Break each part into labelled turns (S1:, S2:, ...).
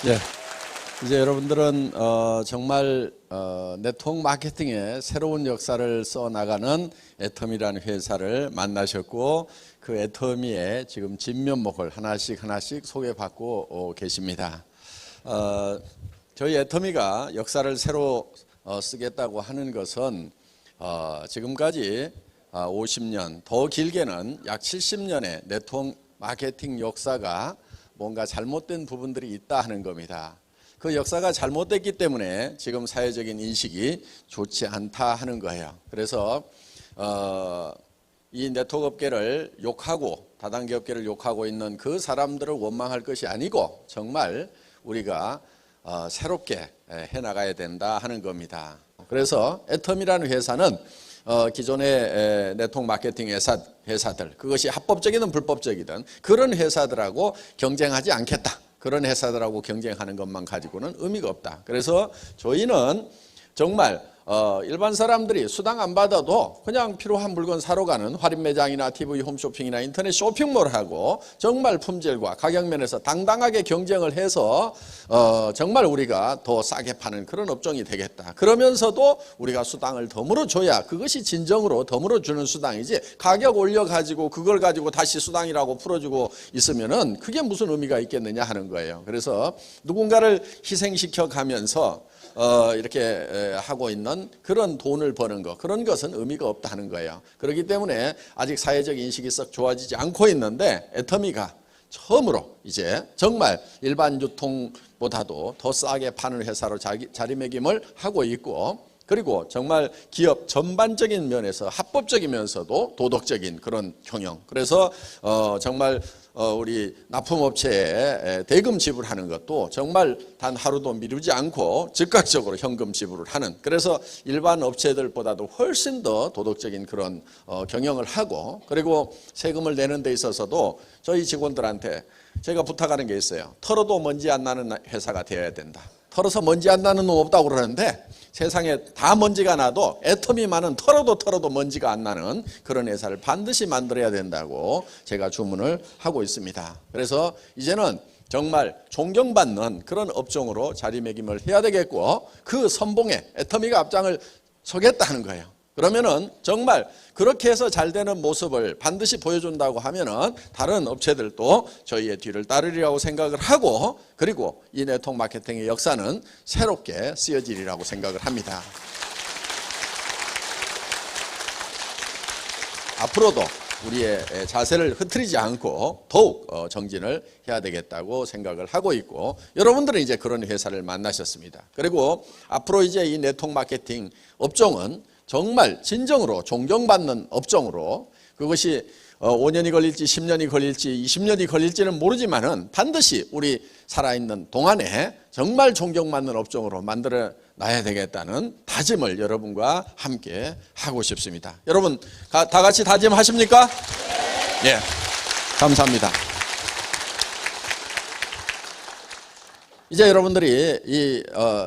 S1: 예. 이제 여러분들은 정말 네트워크 마케팅의 새로운 역사를 써나가는 애터미라는 회사를 만나셨고, 그 애터미의 지금 진면목을 하나씩 소개받고 계십니다. 저희 애터미가 역사를 새로 쓰겠다고 하는 것은 지금까지 50년, 더 길게는 약 70년의 네트워크 마케팅 역사가 뭔가 잘못된 부분들이 있다 하는 겁니다. 그 역사가 잘못됐기 때문에 지금 사회적인 인식이 좋지 않다 하는 거예요. 그래서 이 네트워크 업계를 욕하고 다단계 업계를 욕하고 있는 그 사람들을 원망할 것이 아니고 정말 우리가 새롭게 해나가야 된다 하는 겁니다. 그래서 애터미라는 회사는 기존의 네트워크 마케팅 회사들, 그것이 합법적이든 불법적이든 그런 회사들하고 경쟁하지 않겠다. 그런 회사들하고 경쟁하는 것만 가지고는 의미가 없다. 그래서 저희는 정말 일반 사람들이 수당 안 받아도 그냥 필요한 물건 사러 가는 할인 매장이나 TV 홈쇼핑이나 인터넷 쇼핑몰하고 정말 품질과 가격 면에서 당당하게 경쟁을 해서 정말 우리가 더 싸게 파는 그런 업종이 되겠다. 그러면서도 우리가 수당을 덤으로 줘야 그것이 진정으로 덤으로 주는 수당이지, 가격 올려가지고 그걸 가지고 다시 수당이라고 풀어주고 있으면은 그게 무슨 의미가 있겠느냐 하는 거예요. 그래서 누군가를 희생시켜 가면서 이렇게 하고 있는 그런 돈을 버는 것, 그런 것은 의미가 없다 하는 거예요. 그렇기 때문에 아직 사회적 인식이 썩 좋아지지 않고 있는데, 애터미가 처음으로 이제 정말 일반 유통보다도 더 싸게 파는 회사로 자리매김을 하고 있고, 그리고 정말 기업 전반적인 면에서 합법적이면서도 도덕적인 그런 경영. 그래서 정말 우리 납품업체에 대금 지불하는 것도 정말 단 하루도 미루지 않고 즉각적으로 현금 지불을 하는, 그래서 일반 업체들보다도 훨씬 더 도덕적인 그런 경영을 하고, 그리고 세금을 내는 데 있어서도 저희 직원들한테 제가 부탁하는 게 있어요. 털어도 먼지 안 나는 회사가 되어야 된다. 털어서 먼지 안 나는 놈 없다고 그러는데, 세상에 다 먼지가 나도 애터미만은 털어도 먼지가 안 나는 그런 회사를 반드시 만들어야 된다고 제가 주문을 하고 있습니다. 그래서 이제는 정말 존경받는 그런 업종으로 자리매김을 해야 되겠고, 그 선봉에 애터미가 앞장을 서겠다는 거예요. 그러면은 정말 그렇게 해서 잘 되는 모습을 반드시 보여준다고 하면은 다른 업체들도 저희의 뒤를 따르리라고 생각을 하고, 그리고 이 네트워크 마케팅의 역사는 새롭게 쓰여지리라고 생각을 합니다. 앞으로도 우리의 자세를 흐트리지 않고 더욱 정진을 해야 되겠다고 생각을 하고 있고, 여러분들은 이제 그런 회사를 만나셨습니다. 그리고 앞으로 이제 이 네트워크 마케팅 업종은 정말 진정으로 존경받는 업종으로, 그것이 5년이 걸릴지 10년이 걸릴지 20년이 걸릴지는 모르지만은 반드시 우리 살아있는 동안에 정말 존경받는 업종으로 만들어 놔야 되겠다는 다짐을 여러분과 함께 하고 싶습니다. 여러분 다 같이 다짐하십니까? 네. 감사합니다. 이제 여러분들이 이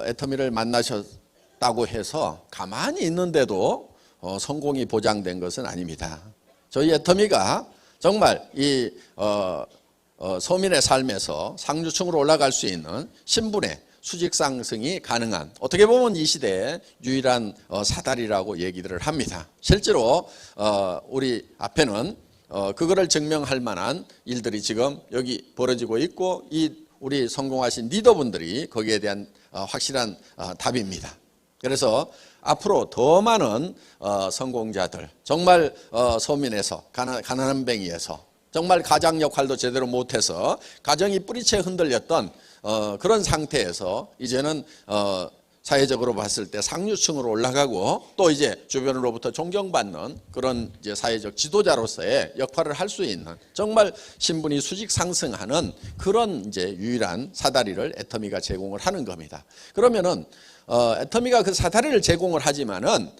S1: 애터미를 만나셨다고 해서 가만히 있는데도 성공이 보장된 것은 아닙니다. 저희 애터미가 정말 이 서민의 삶에서 상류층으로 올라갈 수 있는 신분의 수직 상승이 가능한, 어떻게 보면 이 시대의 유일한 사다리라고 얘기들을 합니다. 실제로 우리 앞에는 그거를 증명할 만한 일들이 지금 여기 벌어지고 있고, 이 우리 성공하신 리더분들이 거기에 대한 확실한 답입니다. 그래서 앞으로 더 많은 성공자들, 정말 서민에서 가난한 뱅이에서 정말 가장 역할도 제대로 못해서 가정이 뿌리채 흔들렸던 그런 상태에서 이제는 사회적으로 봤을 때 상류층으로 올라가고, 또 이제 주변으로부터 존경받는 그런 이제 사회적 지도자로서의 역할을 할 수 있는, 정말 신분이 수직 상승하는 그런 이제 유일한 사다리를 애터미가 제공을 하는 겁니다. 그러면은 애터미가 그 사다리를 제공을 하지만은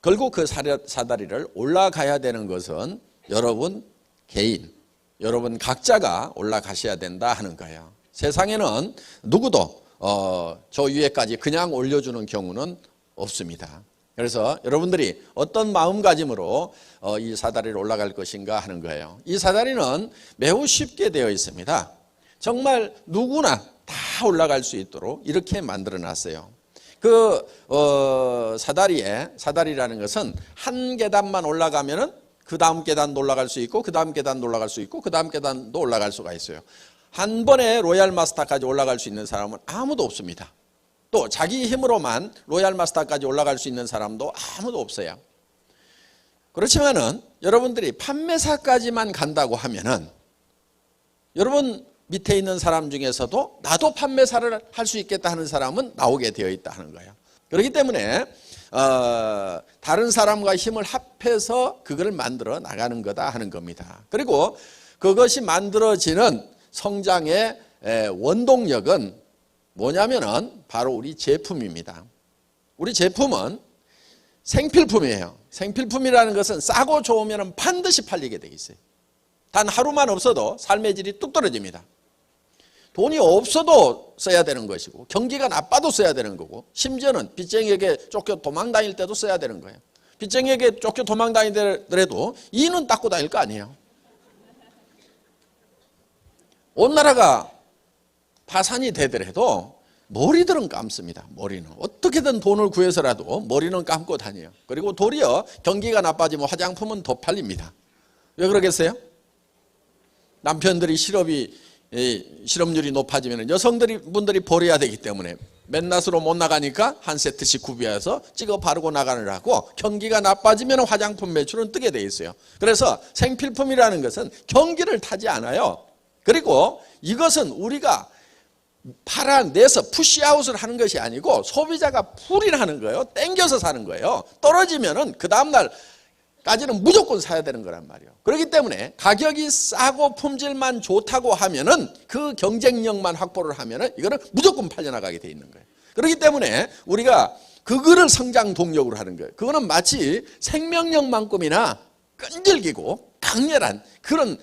S1: 결국 그 사다리를 올라가야 되는 것은 여러분 개인, 여러분 각자가 올라가셔야 된다 하는 거예요. 세상에는 누구도 저 위에까지 그냥 올려주는 경우는 없습니다. 그래서 여러분들이 어떤 마음가짐으로 이 사다리를 올라갈 것인가 하는 거예요. 이 사다리는 매우 쉽게 되어 있습니다. 정말 누구나 다 올라갈 수 있도록 이렇게 만들어 놨어요. 사다리라는 것은 한 계단만 올라가면은 그 다음 계단도 올라갈 수 있고 그 다음 계단도 올라갈 수 있고 그 다음 계단도 올라갈 수가 있어요. 한 번에 로얄 마스터까지 올라갈 수 있는 사람은 아무도 없습니다. 또 자기 힘으로만 로얄 마스터까지 올라갈 수 있는 사람도 아무도 없어요. 그렇지만은 여러분들이 판매사까지만 간다고 하면은 여러분 밑에 있는 사람 중에서도 나도 판매사를 할 수 있겠다 하는 사람은 나오게 되어 있다 하는 거예요. 그렇기 때문에 다른 사람과 힘을 합해서 그걸 만들어 나가는 거다 하는 겁니다. 그리고 그것이 만들어지는 성장의 원동력은 뭐냐면은 바로 우리 제품입니다. 우리 제품은 생필품이에요. 생필품이라는 것은 싸고 좋으면 반드시 팔리게 돼 있어요. 단 하루만 없어도 삶의 질이 뚝 떨어집니다. 돈이 없어도 써야 되는 것이고 경기가 나빠도 써야 되는 거고 심지어는 빚쟁이에게 쫓겨 도망 다닐 때도 써야 되는 거예요. 빚쟁이에게 쫓겨 도망 다니더라도 이는 닦고 다닐 거 아니에요. 온 나라가 파산이 되더라도 머리들은 감습니다. 머리는 어떻게든 돈을 구해서라도 머리는 감고 다녀요. 그리고 도리어 경기가 나빠지면 화장품은 더 팔립니다. 왜 그러겠어요? 남편들이 실업률이 높아지면 여성분들이 버려야 되기 때문에 맨낫으로 못 나가니까 한 세트씩 구비해서 찍어 바르고 나가느라고 경기가 나빠지면 화장품 매출은 뜨게 돼 있어요. 그래서 생필품이라는 것은 경기를 타지 않아요. 그리고 이것은 우리가 팔아내서 푸시아웃을 하는 것이 아니고 소비자가 풀이하는 거예요. 땡겨서 사는 거예요. 떨어지면은 그 다음날까지는 무조건 사야 되는 거란 말이에요. 그렇기 때문에 가격이 싸고 품질만 좋다고 하면은 그 경쟁력만 확보를 하면은 이거는 무조건 팔려나가게 돼 있는 거예요. 그렇기 때문에 우리가 그거를 성장 동력으로 하는 거예요. 그거는 마치 생명력만큼이나 끈질기고 강렬한 그런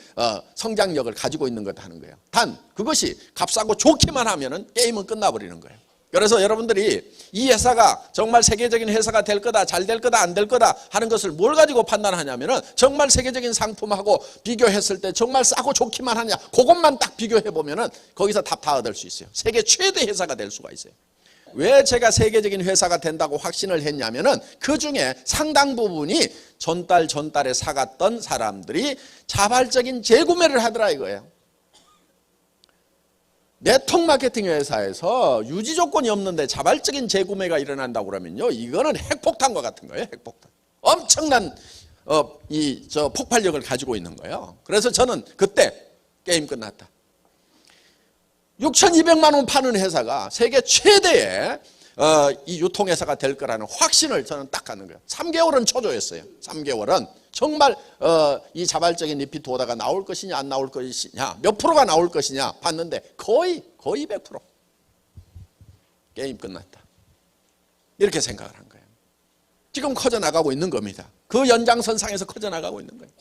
S1: 성장력을 가지고 있는 것 하는 거예요. 단 그것이 값싸고 좋기만 하면은 게임은 끝나버리는 거예요. 그래서 여러분들이 이 회사가 정말 세계적인 회사가 될 거다, 잘 될 거다, 안 될 거다 하는 것을 뭘 가지고 판단하냐면은 정말 세계적인 상품하고 비교했을 때 정말 싸고 좋기만 하냐, 그것만 딱 비교해 보면은 거기서 답 다 얻을 수 있어요. 세계 최대 회사가 될 수가 있어요. 왜 제가 세계적인 회사가 된다고 확신을 했냐면은 그 중에 상당 부분이 전달에 사갔던 사람들이 자발적인 재구매를 하더라 이거예요. 네트워크 마케팅 회사에서 유지 조건이 없는데 자발적인 재구매가 일어난다고 그러면요, 이거는 핵폭탄과 같은 거예요. 핵폭탄. 엄청난 폭발력을 가지고 있는 거예요. 그래서 저는 그때 게임 끝났다. 6,200만 원 파는 회사가 세계 최대의 이 유통회사가 될 거라는 확신을 저는 딱 갖는 거예요. 3개월은 초조했어요. 3개월은 정말 이 자발적인 리피트 오더가 나올 것이냐 안 나올 것이냐, 몇 프로가 나올 것이냐 봤는데 거의 100%. 게임 끝났다. 이렇게 생각을 한 거예요. 지금 커져나가고 있는 겁니다. 그 연장선상에서 커져나가고 있는 거예요.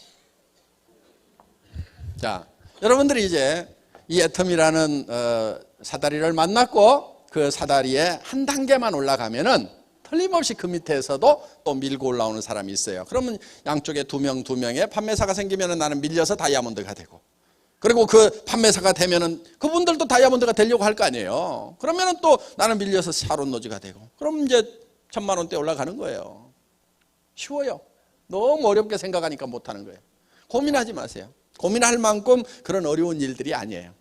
S1: 자, 여러분들이 이제 이 애텀이라는 사다리를 만났고 그 사다리에 한 단계만 올라가면은 틀림없이 그 밑에서도 또 밀고 올라오는 사람이 있어요. 그러면 양쪽에 두 명의 판매사가 생기면은 나는 밀려서 다이아몬드가 되고, 그리고 그 판매사가 되면은 그분들도 다이아몬드가 되려고 할 거 아니에요. 그러면은 또 나는 밀려서 샤론 노즈가 되고, 그럼 이제 1,000만 원대 올라가는 거예요. 쉬워요. 너무 어렵게 생각하니까 못하는 거예요. 고민하지 마세요. 고민할 만큼 그런 어려운 일들이 아니에요.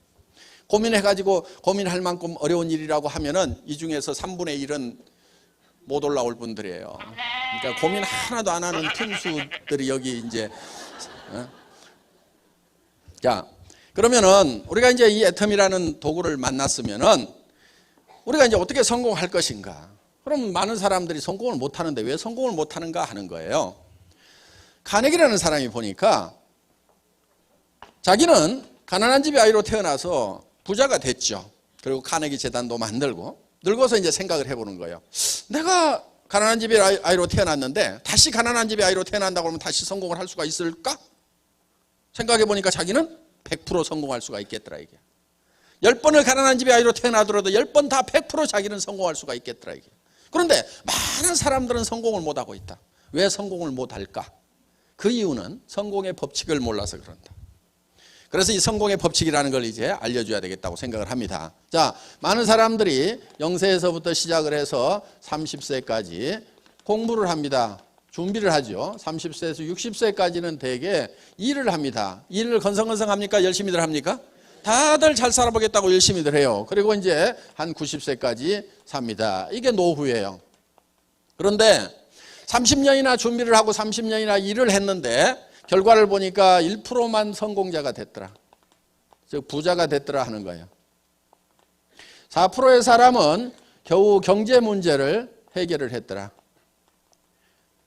S1: 고민할 만큼 어려운 일이라고 하면은 이 중에서 3분의 1은 못 올라올 분들이에요. 그러니까 고민 하나도 안 하는 틈수들이 여기 이제. 자, 그러면은 우리가 이제 이 애텀이라는 도구를 만났으면은 우리가 이제 어떻게 성공할 것인가? 그럼 많은 사람들이 성공을 못 하는데 왜 성공을 못 하는가 하는 거예요. 카네기라는 사람이 보니까 자기는 가난한 집의 아이로 태어나서 부자가 됐죠. 그리고 카네기 재단도 만들고, 늙어서 이제 생각을 해보는 거예요. 내가 가난한 집의 아이로 태어났는데 다시 가난한 집의 아이로 태어난다고 하면 다시 성공을 할 수가 있을까? 생각해 보니까 자기는 100% 성공할 수가 있겠더라 이게. 10번을 가난한 집의 아이로 태어나더라도 10번 다 100% 자기는 성공할 수가 있겠더라 이게. 그런데 많은 사람들은 성공을 못하고 있다. 왜 성공을 못할까? 그 이유는 성공의 법칙을 몰라서 그런다. 그래서 이 성공의 법칙이라는 걸 이제 알려줘야 되겠다고 생각을 합니다. 자, 많은 사람들이 0세에서부터 시작을 해서 30세까지 공부를 합니다. 준비를 하죠. 30세에서 60세까지는 대개 일을 합니다. 일을 건성건성합니까? 열심히들 합니까? 다들 잘 살아보겠다고 열심히들 해요. 그리고 이제 한 90세까지 삽니다. 이게 노후예요. 그런데 30년이나 준비를 하고 30년이나 일을 했는데 결과를 보니까 1%만 성공자가 됐더라. 즉 부자가 됐더라 하는 거예요. 4%의 사람은 겨우 경제 문제를 해결을 했더라.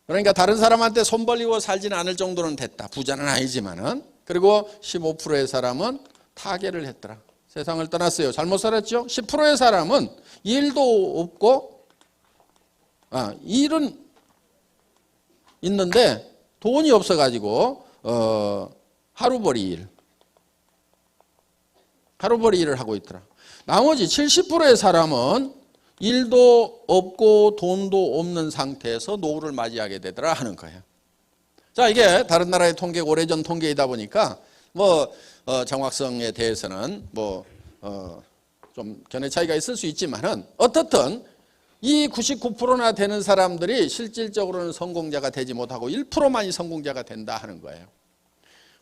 S1: 그러니까 다른 사람한테 손 벌리고 살지는 않을 정도는 됐다. 부자는 아니지만은. 그리고 15%의 사람은 타계를 했더라. 세상을 떠났어요. 잘못 살았죠? 10%의 사람은 일도 없고 일은 있는데 돈이 없어가지고 하루벌이 일을 하고 있더라. 나머지 70%의 사람은 일도 없고 돈도 없는 상태에서 노후를 맞이하게 되더라 하는 거예요. 자, 이게 다른 나라의 통계, 오래전 통계이다 보니까 정확성에 대해서는 좀 견해 차이가 있을 수 있지만은 어떻든 이 99%나 되는 사람들이 실질적으로는 성공자가 되지 못하고 1%만이 성공자가 된다 하는 거예요.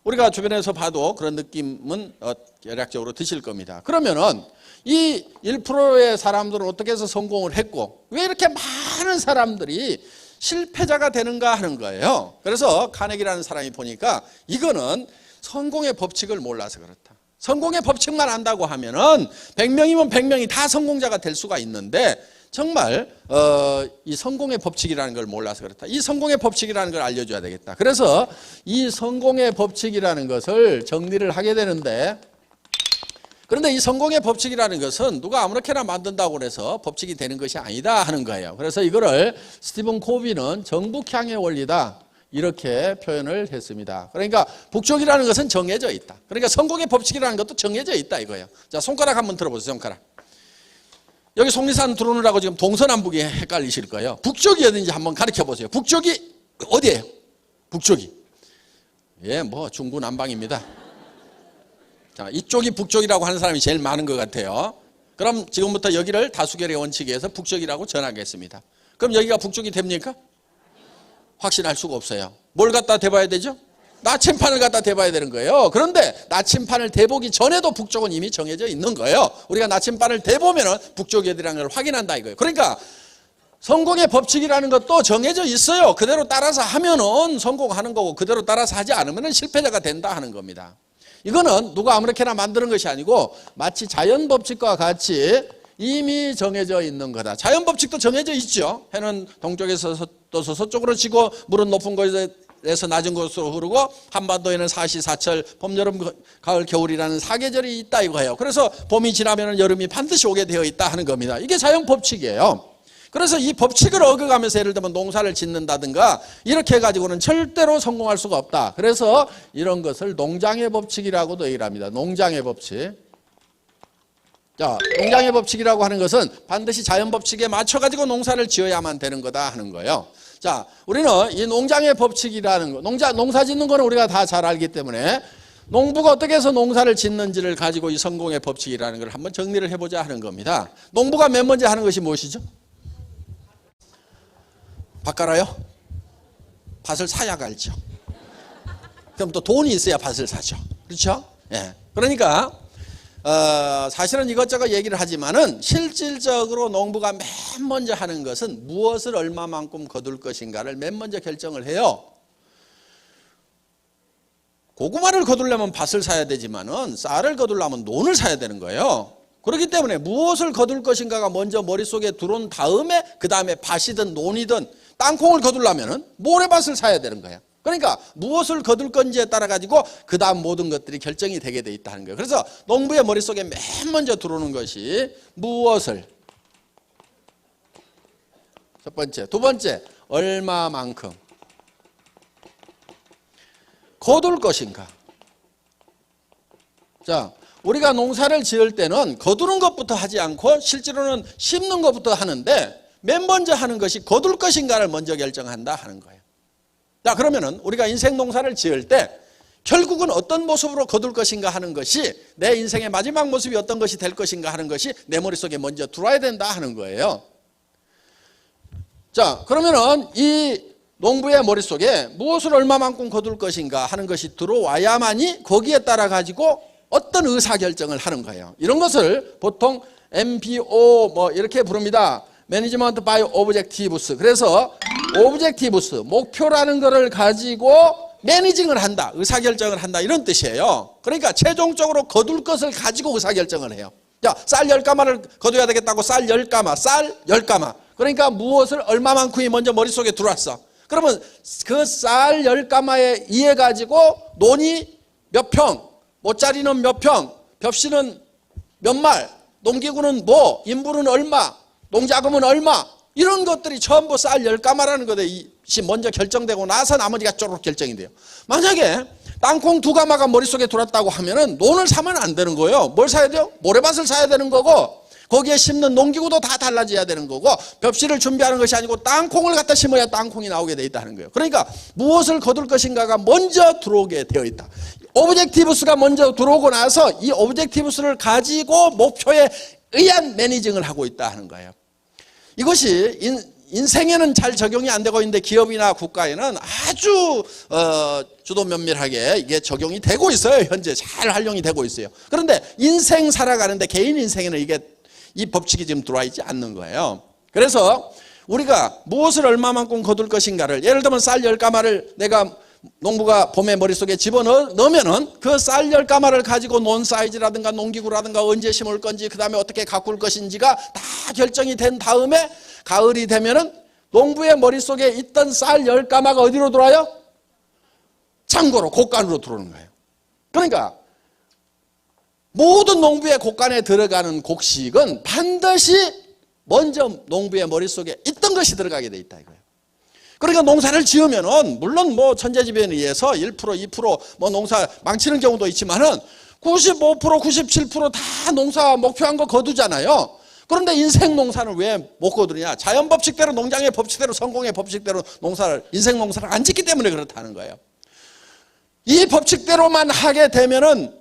S1: 우리가 주변에서 봐도 그런 느낌은 대략적으로 드실 겁니다. 그러면은 이 1%의 사람들은 어떻게 해서 성공을 했고 왜 이렇게 많은 사람들이 실패자가 되는가 하는 거예요. 그래서 카네기라는 사람이 보니까 이거는 성공의 법칙을 몰라서 그렇다. 성공의 법칙만 안다고 하면은 100명이면 100명이 다 성공자가 될 수가 있는데 정말 이 성공의 법칙이라는 걸 몰라서 그렇다. 이 성공의 법칙이라는 걸 알려줘야 되겠다. 그래서 이 성공의 법칙이라는 것을 정리를 하게 되는데 그런데 이 성공의 법칙이라는 것은 누가 아무렇게나 만든다고 해서 법칙이 되는 것이 아니다 하는 거예요. 그래서 이거를 스티븐 코비는 정북향의 원리다 이렇게 표현을 했습니다. 그러니까 북쪽이라는 것은 정해져 있다. 그러니까 성공의 법칙이라는 것도 정해져 있다 이거예요. 자, 손가락 한번 들어보세요. 손가락. 여기 속리산 들어오느라고 지금 동서남북이 헷갈리실 거예요. 북쪽이 어딘지 한번 가르쳐 보세요. 북쪽이 어디예요? 북쪽이. 중구난방입니다. 자, 이쪽이 북쪽이라고 하는 사람이 제일 많은 것 같아요. 그럼 지금부터 여기를 다수결의 원칙에 의해서 북쪽이라고 전하겠습니다. 그럼 여기가 북쪽이 됩니까? 확신할 수가 없어요. 뭘 갖다 대봐야 되죠? 나침판을 갖다 대봐야 되는 거예요. 그런데 나침판을 대보기 전에도 북쪽은 이미 정해져 있는 거예요. 우리가 나침판을 대보면 북쪽이 어디라는 걸 확인한다 이거예요. 그러니까 성공의 법칙이라는 것도 정해져 있어요. 그대로 따라서 하면은 성공하는 거고 그대로 따라서 하지 않으면 실패자가 된다 하는 겁니다. 이거는 누가 아무렇게나 만드는 것이 아니고 마치 자연 법칙과 같이 이미 정해져 있는 거다. 자연 법칙도 정해져 있죠. 해는 동쪽에서 떠서 서쪽으로 지고 물은 높은 곳에서 낮은 곳으로 흐르고 한반도에는 사시사철 봄, 여름, 가을, 겨울이라는 사계절이 있다 이거예요. 그래서 봄이 지나면 여름이 반드시 오게 되어 있다 하는 겁니다. 이게 자연 법칙이에요. 그래서 이 법칙을 어겨가면서 예를 들면 농사를 짓는다든가 이렇게 해가지고는 절대로 성공할 수가 없다. 그래서 이런 것을 농장의 법칙이라고도 얘기를 합니다. 농장의 법칙. 자, 농장의 법칙이라고 하는 것은 반드시 자연 법칙에 맞춰가지고 농사를 지어야만 되는 거다 하는 거예요. 자, 우리는 이 농장의 법칙이라는 거, 농사 짓는 거는 우리가 다 잘 알기 때문에 농부가 어떻게 해서 농사를 짓는지를 가지고 이 성공의 법칙이라는 걸 한번 정리를 해보자 하는 겁니다. 농부가 맨 먼저 하는 것이 무엇이죠? 밭 갈아요? 밭을 사야 갈죠. 그럼 또 돈이 있어야 밭을 사죠. 그렇죠? 예. 그러니까 사실은 이것저것 얘기를 하지만은 실질적으로 농부가 맨 먼저 하는 것은 무엇을 얼마만큼 거둘 것인가를 맨 먼저 결정을 해요. 고구마를 거두려면 밭을 사야 되지만은 쌀을 거두려면 논을 사야 되는 거예요. 그렇기 때문에 무엇을 거둘 것인가가 먼저 머릿속에 들어온 다음에 그 다음에 밭이든 논이든 땅콩을 거두려면 모래밭을 사야 되는 거예요. 그러니까 무엇을 거둘 건지에 따라 가지고 그 다음 모든 것들이 결정이 되게 돼 있다는 거예요. 그래서 농부의 머릿속에 맨 먼저 들어오는 것이 무엇을, 첫 번째. 두 번째, 얼마만큼 거둘 것인가. 자, 우리가 농사를 지을 때는 거두는 것부터 하지 않고 실제로는 심는 것부터 하는데 맨 먼저 하는 것이 거둘 것인가를 먼저 결정한다 하는 거예요. 자, 그러면은 우리가 인생 농사를 지을 때 결국은 어떤 모습으로 거둘 것인가 하는 것이, 내 인생의 마지막 모습이 어떤 것이 될 것인가 하는 것이 내 머릿속에 먼저 들어와야 된다 하는 거예요. 자, 그러면은 이 농부의 머릿속에 무엇을 얼마만큼 거둘 것인가 하는 것이 들어와야만이 거기에 따라 가지고 어떤 의사결정을 하는 거예요. 이런 것을 보통 MBO 뭐 이렇게 부릅니다. Management by Objectives. 그래서 Objectives, 목표라는 것을 가지고 매니징을 한다, 의사결정을 한다, 이런 뜻이에요. 그러니까 최종적으로 거둘 것을 가지고 의사결정을 해요. 자, 쌀 10가마를 거둬야 되겠다고 쌀 10가마, 쌀 10가마. 그러니까 무엇을 얼마만큼이 먼저 머릿속에 들어왔어. 그러면 그 쌀 10가마에 의해 가지고 논이 몇 평, 모짜리는 몇 평, 벽시는 몇 말, 농기구는 뭐, 인부는 얼마, 농자금은 얼마, 이런 것들이 전부 쌀 10가마라는 것이 먼저 결정되고 나서 나머지가 쪼록 결정이 돼요. 만약에 땅콩 2가마가 머릿속에 들어왔다고 하면은 논을 사면 안 되는 거예요. 뭘 사야 돼요? 모래밭을 사야 되는 거고, 거기에 심는 농기구도 다 달라져야 되는 거고, 벽시를 준비하는 것이 아니고 땅콩을 갖다 심어야 땅콩이 나오게 돼 있다는 거예요. 그러니까 무엇을 거둘 것인가가 먼저 들어오게 되어 있다. 오브젝티브스가 먼저 들어오고 나서 이 오브젝티브스를 가지고 목표에 의한 매니징을 하고 있다 하는 거예요. 이것이 인생에는 잘 적용이 안 되고 있는데 기업이나 국가에는 아주 주도 면밀하게 이게 적용이 되고 있어요. 현재 잘 활용이 되고 있어요. 그런데 인생 살아가는데 개인 인생에는 이게 이 법칙이 지금 들어와 있지 않는 거예요. 그래서 우리가 무엇을 얼마만큼 거둘 것인가를, 예를 들면 쌀 10가마를 내가 농부가 봄에 머릿속에 집어넣으면은 그 쌀 10가마를 가지고 논 사이즈라든가 농기구라든가 언제 심을 건지, 그 다음에 어떻게 가꿀 것인지가 다 결정이 된 다음에 가을이 되면은 농부의 머릿속에 있던 쌀 10가마가 어디로 들어와요? 창고로, 곡간으로 들어오는 거예요. 그러니까 모든 농부의 곡간에 들어가는 곡식은 반드시 먼저 농부의 머릿속에 있던 것이 들어가게 돼 있다 이거예요. 그러니까 농사를 지으면은 물론 뭐 천재지변에 의해서 1%, 2% 뭐 농사 망치는 경우도 있지만은 95%, 97% 다 농사 목표한 거 거두잖아요. 그런데 인생 농사는 왜 못 거두냐? 자연 법칙대로, 농장의 법칙대로, 성공의 법칙대로 인생 농사를 안 짓기 때문에 그렇다는 거예요. 이 법칙대로만 하게 되면은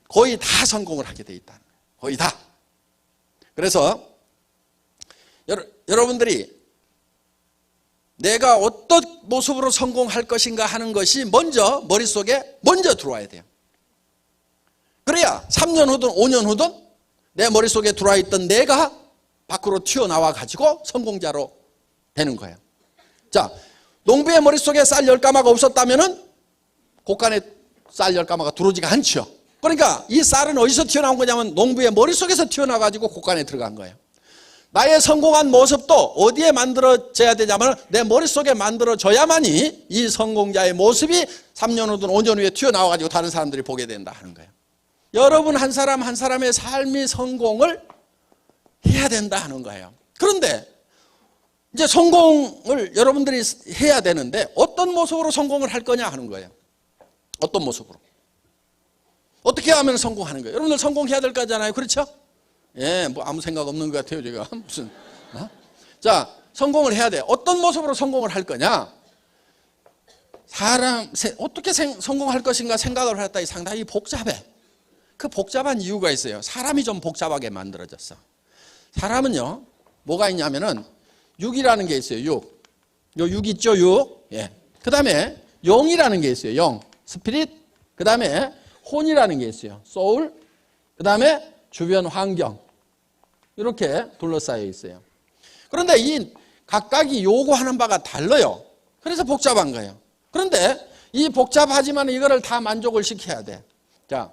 S1: 거의 다 성공을 하게 돼 있다. 거의 다. 그래서 여러분들이 내가 어떤 모습으로 성공할 것인가 하는 것이 먼저 머릿속에 먼저 들어와야 돼요. 그래야 3년 후든 5년 후든 내 머릿속에 들어와 있던 내가 밖으로 튀어나와 가지고 성공자로 되는 거예요. 자, 농부의 머릿속에 쌀 10가마가 없었다면은 곡간에 쌀 10가마가 들어오지가 않죠. 그러니까 이 쌀은 어디서 튀어나온 거냐면 농부의 머릿속에서 튀어나와 가지고 곡간에 들어간 거예요. 나의 성공한 모습도 어디에 만들어져야 되냐면 내 머릿속에 만들어져야만이 이 성공자의 모습이 3년 후든 5년 후에 튀어나와 가지고 다른 사람들이 보게 된다 하는 거예요. 여러분 한 사람 한 사람의 삶이 성공을 해야 된다 하는 거예요. 그런데 이제 성공을 여러분들이 해야 되는데 어떤 모습으로 성공을 할 거냐 하는 거예요. 어떤 모습으로? 어떻게 하면 성공하는 거예요? 여러분들 성공해야 될 거잖아요. 그렇죠? 예, 뭐 아무 생각 없는 것 같아요, 제가. 무슨. 자, 성공을 해야 돼. 어떤 모습으로 성공을 할 거냐? 어떻게 성공할 것인가 생각을 했더니 상당히 복잡해. 그 복잡한 이유가 있어요. 사람이 좀 복잡하게 만들어졌어. 사람은요, 뭐가 있냐면은, 육이라는 게 있어요, 육. 요 육 있죠, 육. 예. 그 다음에 영이라는 게 있어요, 영. 스피릿. 그 다음에 혼이라는 게 있어요, 소울. 그 다음에 주변 환경. 이렇게 둘러싸여 있어요. 그런데 이 각각이 요구하는 바가 달라요. 그래서 복잡한 거예요. 그런데 이 복잡하지만 이거를 다 만족을 시켜야 돼. 자,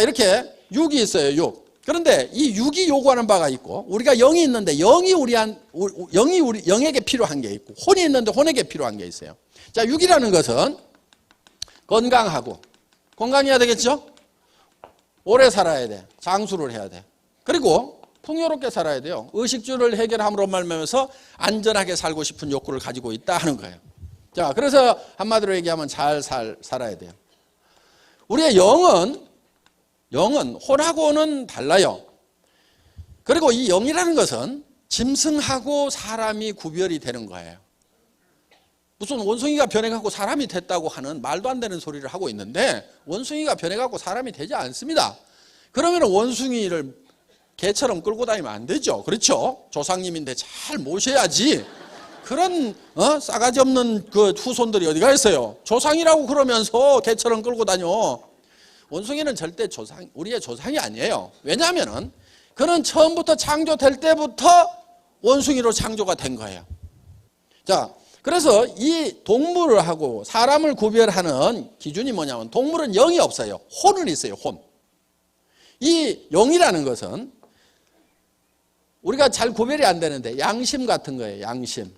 S1: 이렇게 6이 있어요, 6. 그런데 이 6이 요구하는 바가 있고, 우리가 0이 있는데, 0이 영에게 필요한 게 있고, 혼이 있는데 혼에게 필요한 게 있어요. 자, 6이라는 것은 건강하고, 건강해야 되겠죠? 오래 살아야 돼. 장수를 해야 돼. 그리고 풍요롭게 살아야 돼요. 의식주를 해결함으로 말미암아서 안전하게 살고 싶은 욕구를 가지고 있다 하는 거예요. 자, 그래서 한마디로 얘기하면 잘 살아야 돼요. 우리의 영은 혼하고는 달라요. 그리고 이 영이라는 것은 짐승하고 사람이 구별이 되는 거예요. 무슨 원숭이가 변해갖고 사람이 됐다고 하는 말도 안 되는 소리를 하고 있는데 원숭이가 변해갖고 사람이 되지 않습니다. 그러면 원숭이를 개처럼 끌고 다니면 안 되죠. 그렇죠? 조상님인데 잘 모셔야지. 그런 싸가지 없는 그 후손들이 어디가 있어요. 조상이라고 그러면서 개처럼 끌고 다녀. 원숭이는 절대 우리의 조상이 아니에요. 왜냐하면 그는 처음부터 창조될 때부터 원숭이로 창조가 된 거예요. 자, 그래서 이 동물하고 사람을 구별하는 기준이 뭐냐면 동물은 영이 없어요. 혼은 있어요. 혼. 이 영이라는 것은 우리가 잘 구별이 안 되는데 양심 같은 거예요. 양심.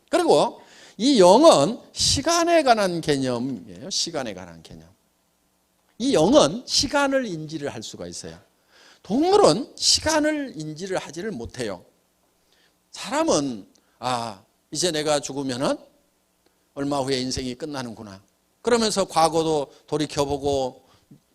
S1: 그리고 이 영은 시간에 관한 개념이에요. 시간에 관한 개념. 이 영은 시간을 인지를 할 수가 있어요. 동물은 시간을 인지를 하지를 못해요. 사람은 이제 내가 죽으면은 얼마 후에 인생이 끝나는구나. 그러면서 과거도 돌이켜보고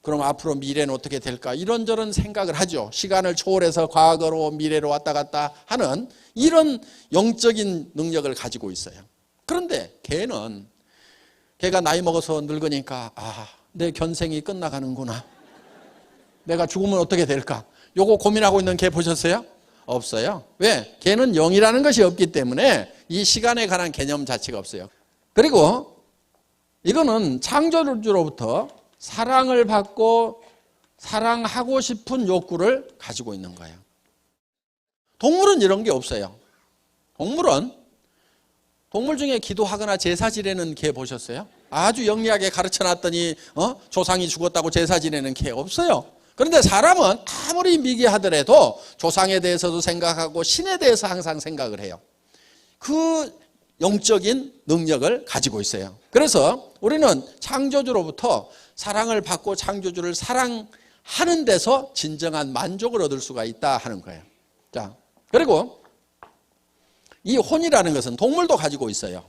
S1: 그럼 앞으로 미래는 어떻게 될까 이런저런 생각을 하죠. 시간을 초월해서 과거로 미래로 왔다 갔다 하는 이런 영적인 능력을 가지고 있어요. 그런데 걔가 나이 먹어서 늙으니까 내 견생이 끝나가는구나. 내가 죽으면 어떻게 될까? 요거 고민하고 있는 걔 보셨어요? 없어요. 왜? 걔는 영이라는 것이 없기 때문에 이 시간에 관한 개념 자체가 없어요. 그리고 이거는 창조주로부터 사랑을 받고 사랑하고 싶은 욕구를 가지고 있는 거예요. 동물은 이런 게 없어요. 동물 중에 기도하거나 제사 지내는 개 보셨어요? 아주 영리하게 가르쳐놨더니 조상이 죽었다고 제사 지내는 개 없어요. 그런데 사람은 아무리 미개하더라도 조상에 대해서도 생각하고 신에 대해서 항상 생각을 해요. 그 영적인 능력을 가지고 있어요. 그래서 우리는 창조주로부터 사랑을 받고 창조주를 사랑하는 데서 진정한 만족을 얻을 수가 있다 하는 거예요. 자, 그리고 이 혼이라는 것은 동물도 가지고 있어요.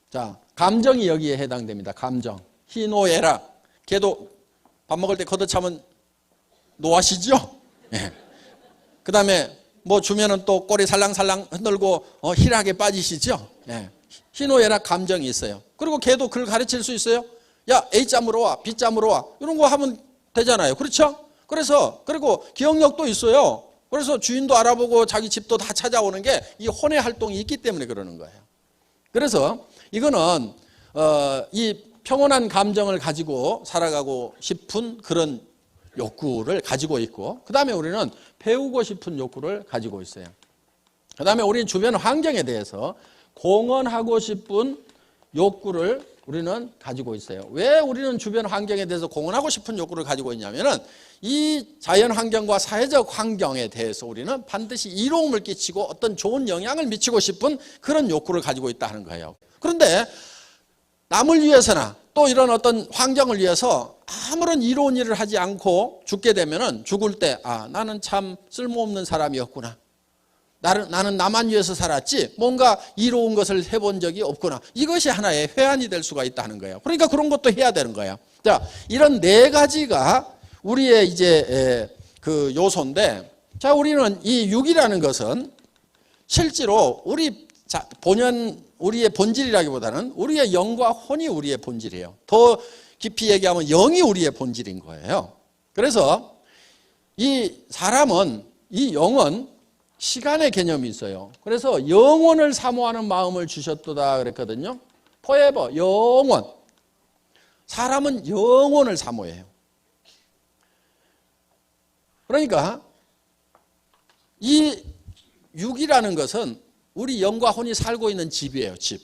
S1: 자, 감정이 여기에 해당됩니다. 감정. 희노애락. 걔도 밥 먹을 때 걷어차면 노하시죠? 예. 그 다음에 뭐 주면은 또 꼬리 살랑살랑 흔들고 희락에 빠지시죠? 예. 희노애락 감정이 있어요. 그리고 걔도 그걸 가르칠 수 있어요? 야, A짬으로 와, B짬으로 와. 이런 거 하면 되잖아요. 그렇죠? 그리고 기억력도 있어요. 그래서 주인도 알아보고 자기 집도 다 찾아오는 게 이 혼의 활동이 있기 때문에 그러는 거예요. 그래서 이거는 이 평온한 감정을 가지고 살아가고 싶은 그런 욕구를 가지고 있고, 그 다음에 우리는 배우고 싶은 욕구를 가지고 있어요. 그 다음에 우리 주변 환경에 대해서 공헌하고 싶은 욕구를 우리는 가지고 있어요. 왜 우리는 주변 환경에 대해서 공헌하고 싶은 욕구를 가지고 있냐면은 이 자연 환경과 사회적 환경에 대해서 우리는 반드시 이로움을 끼치고 어떤 좋은 영향을 미치고 싶은 그런 욕구를 가지고 있다는 거예요. 그런데 남을 위해서나 또 이런 어떤 환경을 위해서 아무런 이로운 일을 하지 않고 죽게 되면은 죽을 때 나는 참 쓸모없는 사람이었구나. 나는 나만 위해서 살았지 뭔가 이로운 것을 해본 적이 없구나. 이것이 하나의 회한이 될 수가 있다는 거예요. 그러니까 그런 것도 해야 되는 거예요. 자, 이런 네 가지가 우리의 이제 그 요소인데, 자, 우리는 이 육이라는 것은 실제로 우리의 본질이라기보다는 우리의 영과 혼이 우리의 본질이에요. 더 깊이 얘기하면 영이 우리의 본질인 거예요. 그래서 이 사람은, 이 영은 시간의 개념이 있어요. 그래서 영원을 사모하는 마음을 주셨도다 그랬거든요. forever, 영원. 사람은 영원을 사모해요. 그러니까 이 육이라는 것은 우리 영과 혼이 살고 있는 집이에요. 집.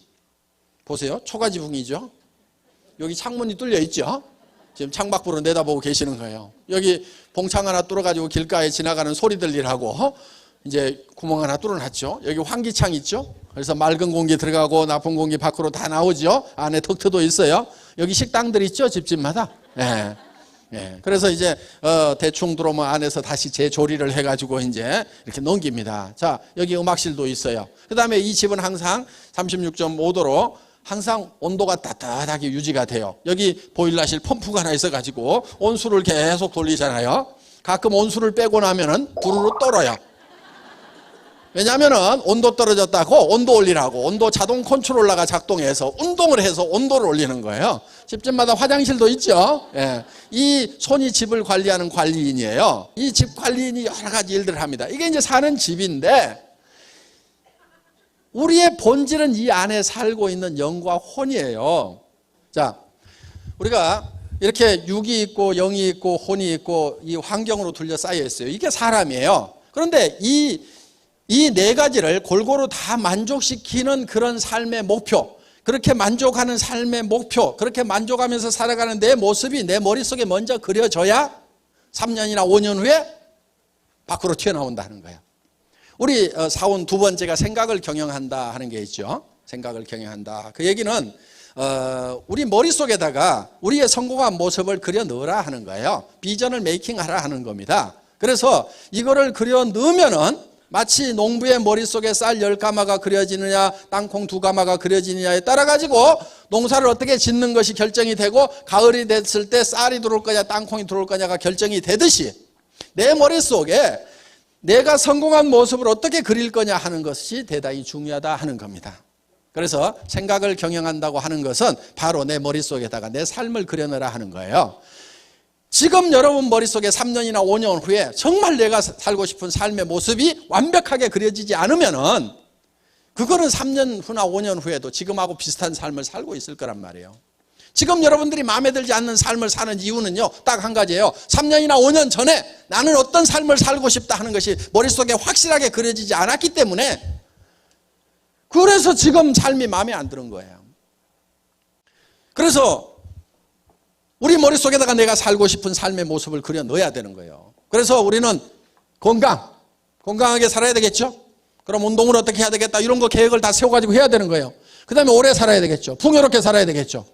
S1: 보세요. 초가지붕이죠. 여기 창문이 뚫려 있죠. 지금 창밖으로 내다보고 계시는 거예요. 여기 봉창 하나 뚫어가지고 길가에 지나가는 소리 들리라고 이제 구멍 하나 뚫어놨죠. 여기 환기창 있죠. 그래서 맑은 공기 들어가고 나쁜 공기 밖으로 다 나오죠. 안에 덕트도 있어요. 여기 식당들 있죠. 집집마다. 예. 예. 그래서 이제 대충 들어오면 안에서 다시 재조리를 해가지고 이제 이렇게 넘깁니다. 자, 여기 음악실도 있어요. 그 다음에 이 집은 항상 36.5도로 항상 온도가 따뜻하게 유지가 돼요. 여기 보일러실 펌프가 하나 있어가지고 온수를 계속 돌리잖아요. 가끔 온수를 빼고 나면은 부르르 떨어요. 왜냐하면 온도 떨어졌다고 온도 올리라고 온도 자동 컨트롤러가 작동해서 운동을 해서 온도를 올리는 거예요. 집집마다 화장실도 있죠. 예. 이 손이 집을 관리하는 관리인이에요. 이 집 관리인이 여러 가지 일들을 합니다. 이게 이제 사는 집인데 우리의 본질은 이 안에 살고 있는 영과 혼이에요. 자, 우리가 이렇게 육이 있고 영이 있고 혼이 있고 이 환경으로 둘러싸여 있어요. 이게 사람이에요. 그런데 이 네 가지를 골고루 다 만족시키는 그런 삶의 목표, 그렇게 만족하는 삶의 목표, 그렇게 만족하면서 살아가는 내 모습이 내 머릿속에 먼저 그려져야 3년이나 5년 후에 밖으로 튀어나온다는 거예요. 우리 사원 두 번째가 생각을 경영한다 하는 게 있죠. 생각을 경영한다. 그 얘기는 우리 머릿속에다가 우리의 성공한 모습을 그려 넣으라 하는 거예요. 비전을 메이킹하라 하는 겁니다. 그래서 이거를 그려 넣으면은 마치 농부의 머릿속에 쌀 10가마가 그려지느냐 땅콩 2가마가 그려지느냐에 따라 가지고 농사를 어떻게 짓는 것이 결정이 되고 가을이 됐을 때 쌀이 들어올 거냐 땅콩이 들어올 거냐가 결정이 되듯이 내 머릿속에 내가 성공한 모습을 어떻게 그릴 거냐 하는 것이 대단히 중요하다 하는 겁니다. 그래서 생각을 경영한다고 하는 것은 바로 내 머릿속에다가 내 삶을 그려내라 하는 거예요. 지금 여러분 머릿속에 3년이나 5년 후에 정말 내가 살고 싶은 삶의 모습이 완벽하게 그려지지 않으면은 그거는 3년 후나 5년 후에도 지금하고 비슷한 삶을 살고 있을 거란 말이에요. 지금 여러분들이 마음에 들지 않는 삶을 사는 이유는요, 딱 한 가지예요. 3년이나 5년 전에 나는 어떤 삶을 살고 싶다 하는 것이 머릿속에 확실하게 그려지지 않았기 때문에 그래서 지금 삶이 마음에 안 드는 거예요. 그래서 우리 머릿속에다가 내가 살고 싶은 삶의 모습을 그려 넣어야 되는 거예요. 그래서 우리는 건강하게 살아야 되겠죠? 그럼 운동을 어떻게 해야 되겠다 이런 거 계획을 다 세워가지고 해야 되는 거예요. 그 다음에 오래 살아야 되겠죠. 풍요롭게 살아야 되겠죠.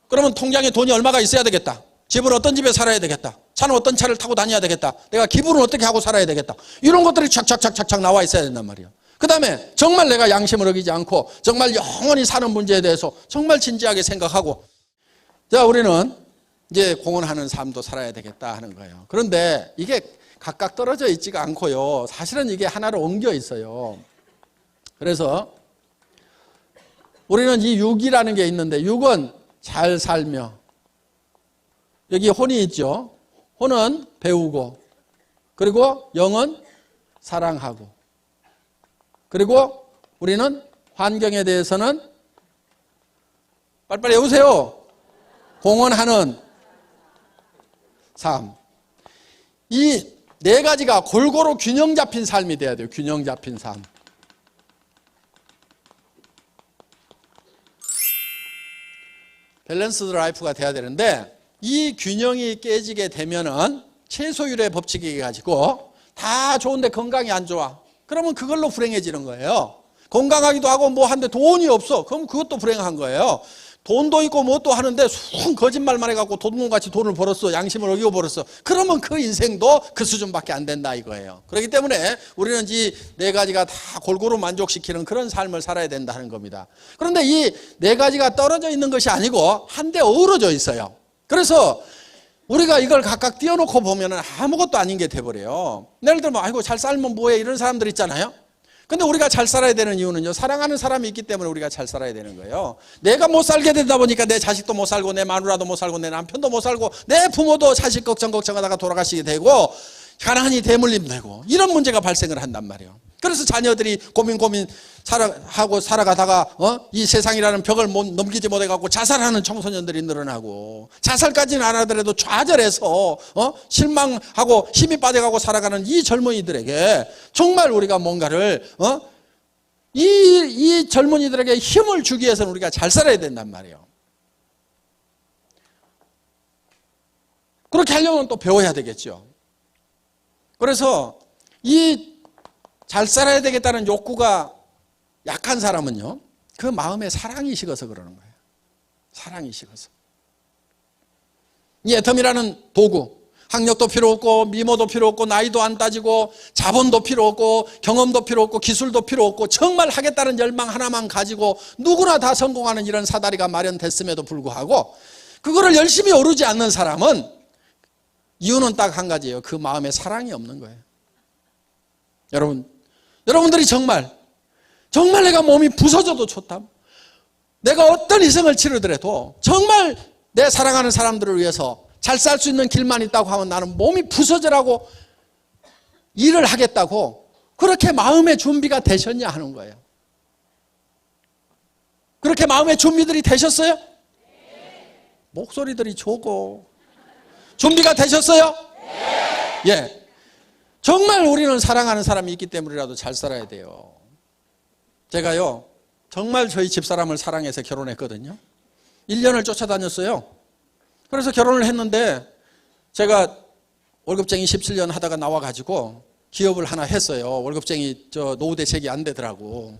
S1: 그러면 통장에 돈이 얼마가 있어야 되겠다. 집은 어떤 집에 살아야 되겠다. 차는 어떤 차를 타고 다녀야 되겠다. 내가 기분은 어떻게 하고 살아야 되겠다. 이런 것들이 착착착착 나와 있어야 된단 말이에요. 그 다음에 정말 내가 양심을 어기지 않고 정말 영원히 사는 문제에 대해서 정말 진지하게 생각하고 자, 우리는 이제 공헌하는 삶도 살아야 되겠다 하는 거예요. 그런데 이게 각각 떨어져 있지가 않고요. 사실은 이게 하나로 엉겨 있어요. 그래서 우리는 이 육이라는 게 있는데 육은 잘 살며 여기 혼이 있죠. 혼은 배우고 그리고 영은 사랑하고 그리고 우리는 환경에 대해서는 빨리빨리 해보세요. 공헌하는 삶. 이 네 가지가 골고루 균형 잡힌 삶이 돼야 돼요. 균형 잡힌 삶. 밸런스드 라이프가 돼야 되는데 이 균형이 깨지게 되면은 최소율의 법칙이 가지고 다 좋은데 건강이 안 좋아. 그러면 그걸로 불행해지는 거예요. 건강하기도 하고 뭐 하는데 돈이 없어. 그럼 그것도 불행한 거예요. 돈도 있고 뭣도 하는데 순 거짓말만 해갖고 도둑놈같이 돈을 벌었어. 양심을 어기고 벌었어. 그러면 그 인생도 그 수준밖에 안 된다 이거예요. 그렇기 때문에 우리는 이 네 가지가 다 골고루 만족시키는 그런 삶을 살아야 된다는 겁니다. 그런데 이 네 가지가 떨어져 있는 것이 아니고 한데 어우러져 있어요. 그래서 우리가 이걸 각각 띄워놓고 보면 아무것도 아닌 게 돼버려요. 예를 들면 아이고 잘 살면 뭐해 이런 사람들 있잖아요. 근데 우리가 잘 살아야 되는 이유는요, 사랑하는 사람이 있기 때문에 우리가 잘 살아야 되는 거예요. 내가 못 살게 되다 보니까 내 자식도 못 살고 내 마누라도 못 살고 내 남편도 못 살고 내 부모도 자식 걱정하다가 돌아가시게 되고 가난이 대물림 되고 이런 문제가 발생을 한단 말이에요. 그래서 자녀들이 고민 살아가다가 이 세상이라는 벽을 넘기지 못해갖고 자살하는 청소년들이 늘어나고 자살까지는 안 하더라도 좌절해서 실망하고 힘이 빠져가고 살아가는 이 젊은이들에게 정말 우리가 뭔가를 이 젊은이들에게 힘을 주기 위해서는 우리가 잘 살아야 된단 말이에요. 그렇게 하려면 또 배워야 되겠죠. 그래서 이 잘 살아야 되겠다는 욕구가 약한 사람은요, 그 마음에 사랑이 식어서 그러는 거예요. 사랑이 식어서. 이 애텀이라는 도구, 학력도 필요 없고 미모도 필요 없고 나이도 안 따지고 자본도 필요 없고 경험도 필요 없고 기술도 필요 없고 정말 하겠다는 열망 하나만 가지고 누구나 다 성공하는 이런 사다리가 마련됐음에도 불구하고 그거를 열심히 오르지 않는 사람은 이유는 딱 한 가지예요. 그 마음에 사랑이 없는 거예요. 여러분 여러분들이 정말 내가 몸이 부서져도 좋다. 내가 어떤 희생을 치르더라도 정말 내 사랑하는 사람들을 위해서 잘 살 수 있는 길만 있다고 하면 나는 몸이 부서져라고 일을 하겠다고 그렇게 마음의 준비가 되셨냐 하는 거예요. 그렇게 마음의 준비들이 되셨어요? 네. 목소리들이 좋고 준비가 되셨어요? 네. 예. 정말 우리는 사랑하는 사람이 있기 때문이라도 잘 살아야 돼요. 제가요 정말 저희 집사람을 사랑해서 결혼했거든요. 1년을 쫓아다녔어요. 그래서 결혼을 했는데 제가 월급쟁이 17년 하다가 나와가지고 기업을 하나 했어요. 월급쟁이 노후 대책이 안 되더라고.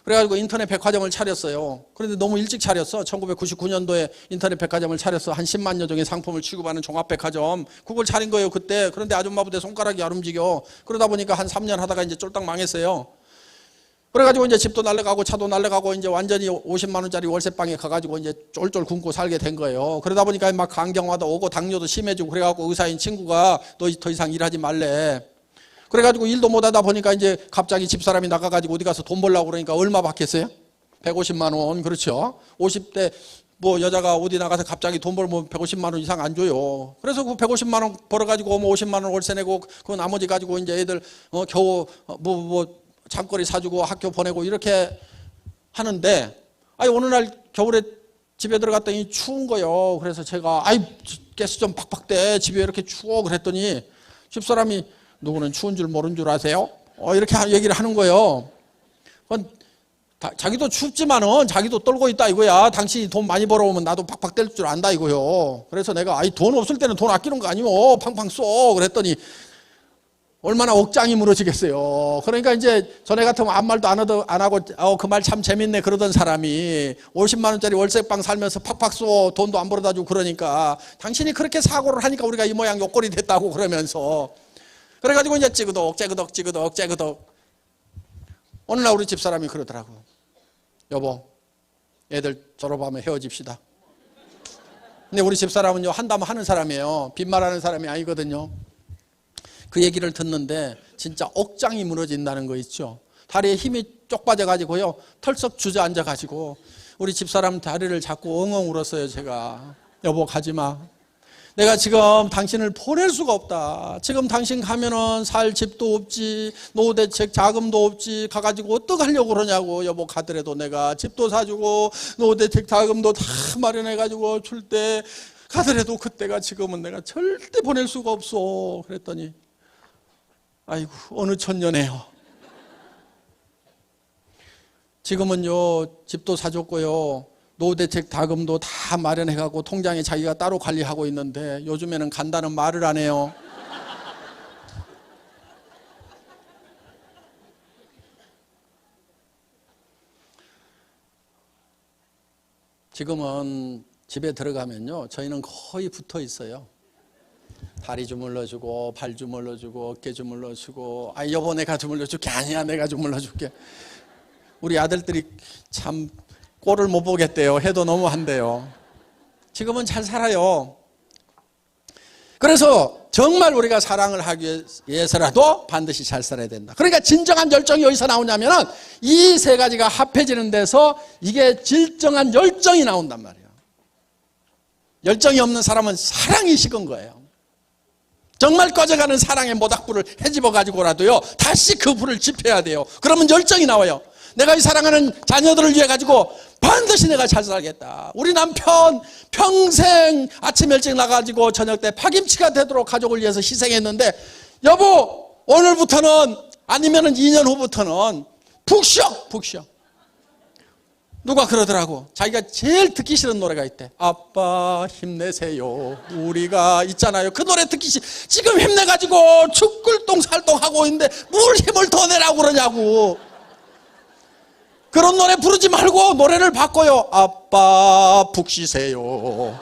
S1: 그래가지고 인터넷 백화점을 차렸어요. 그런데 너무 일찍 차렸어. 1999년도에 인터넷 백화점을 차렸어. 한 10만여 종의 상품을 취급하는 종합백화점. 그걸 차린 거예요 그때. 그런데 아줌마부터 손가락이 안 움직여. 그러다 보니까 한 3년 하다가 이제 쫄딱 망했어요. 그래가지고 이제 집도 날려가고 차도 날려가고 이제 완전히 50만 원짜리 월세방에 가가지고 이제 쫄쫄 굶고 살게 된 거예요. 그러다 보니까 막 간경화도 오고 당뇨도 심해지고 그래가지고 의사인 친구가 너 더 이상 일하지 말래. 그래가지고 일도 못하다 보니까 이제 갑자기 집사람이 나가가지고 어디 가서 돈 벌려고 그러니까 얼마 받겠어요? 150만 원. 그렇죠. 50대 뭐 여자가 어디 나가서 갑자기 돈 벌면 150만 원 이상 안 줘요. 그래서 그 150만 원 벌어가지고 뭐 50만 원 월세 내고 그 나머지 가지고 이제 애들 겨우 잠거리 사주고 학교 보내고 이렇게 하는데 어느 날 겨울에 집에 들어갔더니 추운 거예요. 그래서 제가 가스 좀 팍팍 대. 집에 이렇게 추워. 그랬더니 집사람이 누구는 추운 줄 모른 줄 아세요? 이렇게 얘기를 하는 거예요. 자기도 춥지만은 자기도 떨고 있다 이거야. 당신이 돈 많이 벌어오면 나도 팍팍 뗄 줄 안다 이거요. 그래서 내가 돈 없을 때는 돈 아끼는 거 아니오. 팡팡 쏘. 그랬더니 얼마나 억장이 무너지겠어요. 그러니까 이제 전에 같으면 아무 말도 안 하고 그 말 참 재밌네 그러던 사람이 50만 원짜리 월세방 살면서 팍팍 쏘 돈도 안 벌어다 주고 그러니까 당신이 그렇게 사고를 하니까 우리가 이 모양 요꼴이 됐다고 그러면서 그래가지고 이제 찌그덕 어느 날 우리 집사람이 그러더라고. 여보 애들 졸업하면 헤어집시다. 근데 우리 집사람은요 한다면 하는 사람이에요. 빈말하는 사람이 아니거든요. 그 얘기를 듣는데 진짜 억장이 무너진다는 거 있죠. 다리에 힘이 쪽 빠져가지고요 털썩 주저앉아가지고 우리 집사람 다리를 잡고 엉엉 울었어요. 제가 여보 가지마. 내가 지금 당신을 보낼 수가 없다. 지금 당신 가면은 살 집도 없지, 노후대책 자금도 없지, 가가지고 어떡하려고 그러냐고. 여보 가더라도 내가 집도 사주고 노후대책 자금도 다 마련해가지고 줄 때 가더라도 그때가 지금은 내가 절대 보낼 수가 없어. 그랬더니 아이고 어느 천년에요. 지금은요 집도 사줬고요 노후대책 자금도 다 마련해가고 통장에 자기가 따로 관리하고 있는데 요즘에는 간다는 말을 안 해요. 지금은 집에 들어가면요 저희는 거의 붙어 있어요. 다리 주물러주고 발 주물러주고 어깨 주물러주고 여보 내가 주물러줄게. 아니야 내가 주물러줄게. 우리 아들들이 참 꼴을 못 보겠대요. 해도 너무 한대요. 지금은 잘 살아요. 그래서 정말 우리가 사랑을 하기 위해서라도 반드시 잘 살아야 된다. 그러니까 진정한 열정이 어디서 나오냐면은 이 세 가지가 합해지는 데서 이게 진정한 열정이 나온단 말이에요. 열정이 없는 사람은 사랑이 식은 거예요. 정말 꺼져가는 사랑의 모닥불을 헤집어 가지고라도요 다시 그 불을 지펴야 돼요. 그러면 열정이 나와요. 내가 이 사랑하는 자녀들을 위해 가지고 반드시 내가 잘 살겠다. 우리 남편 평생 아침 일찍 나가지고 저녁 때 파김치가 되도록 가족을 위해서 희생했는데 여보 오늘부터는 아니면은 2년 후부터는 푹 쉬어. 누가 그러더라고. 자기가 제일 듣기 싫은 노래가 있대. 아빠 힘내세요. 우리가 있잖아요. 그 노래 듣기 싫어. 지금 힘내가지고 죽글똥 살똥하고 있는데 뭘 힘을 더 내라고 그러냐고. 그런 노래 부르지 말고 노래를 바꿔요. 아빠 푹 쉬세요.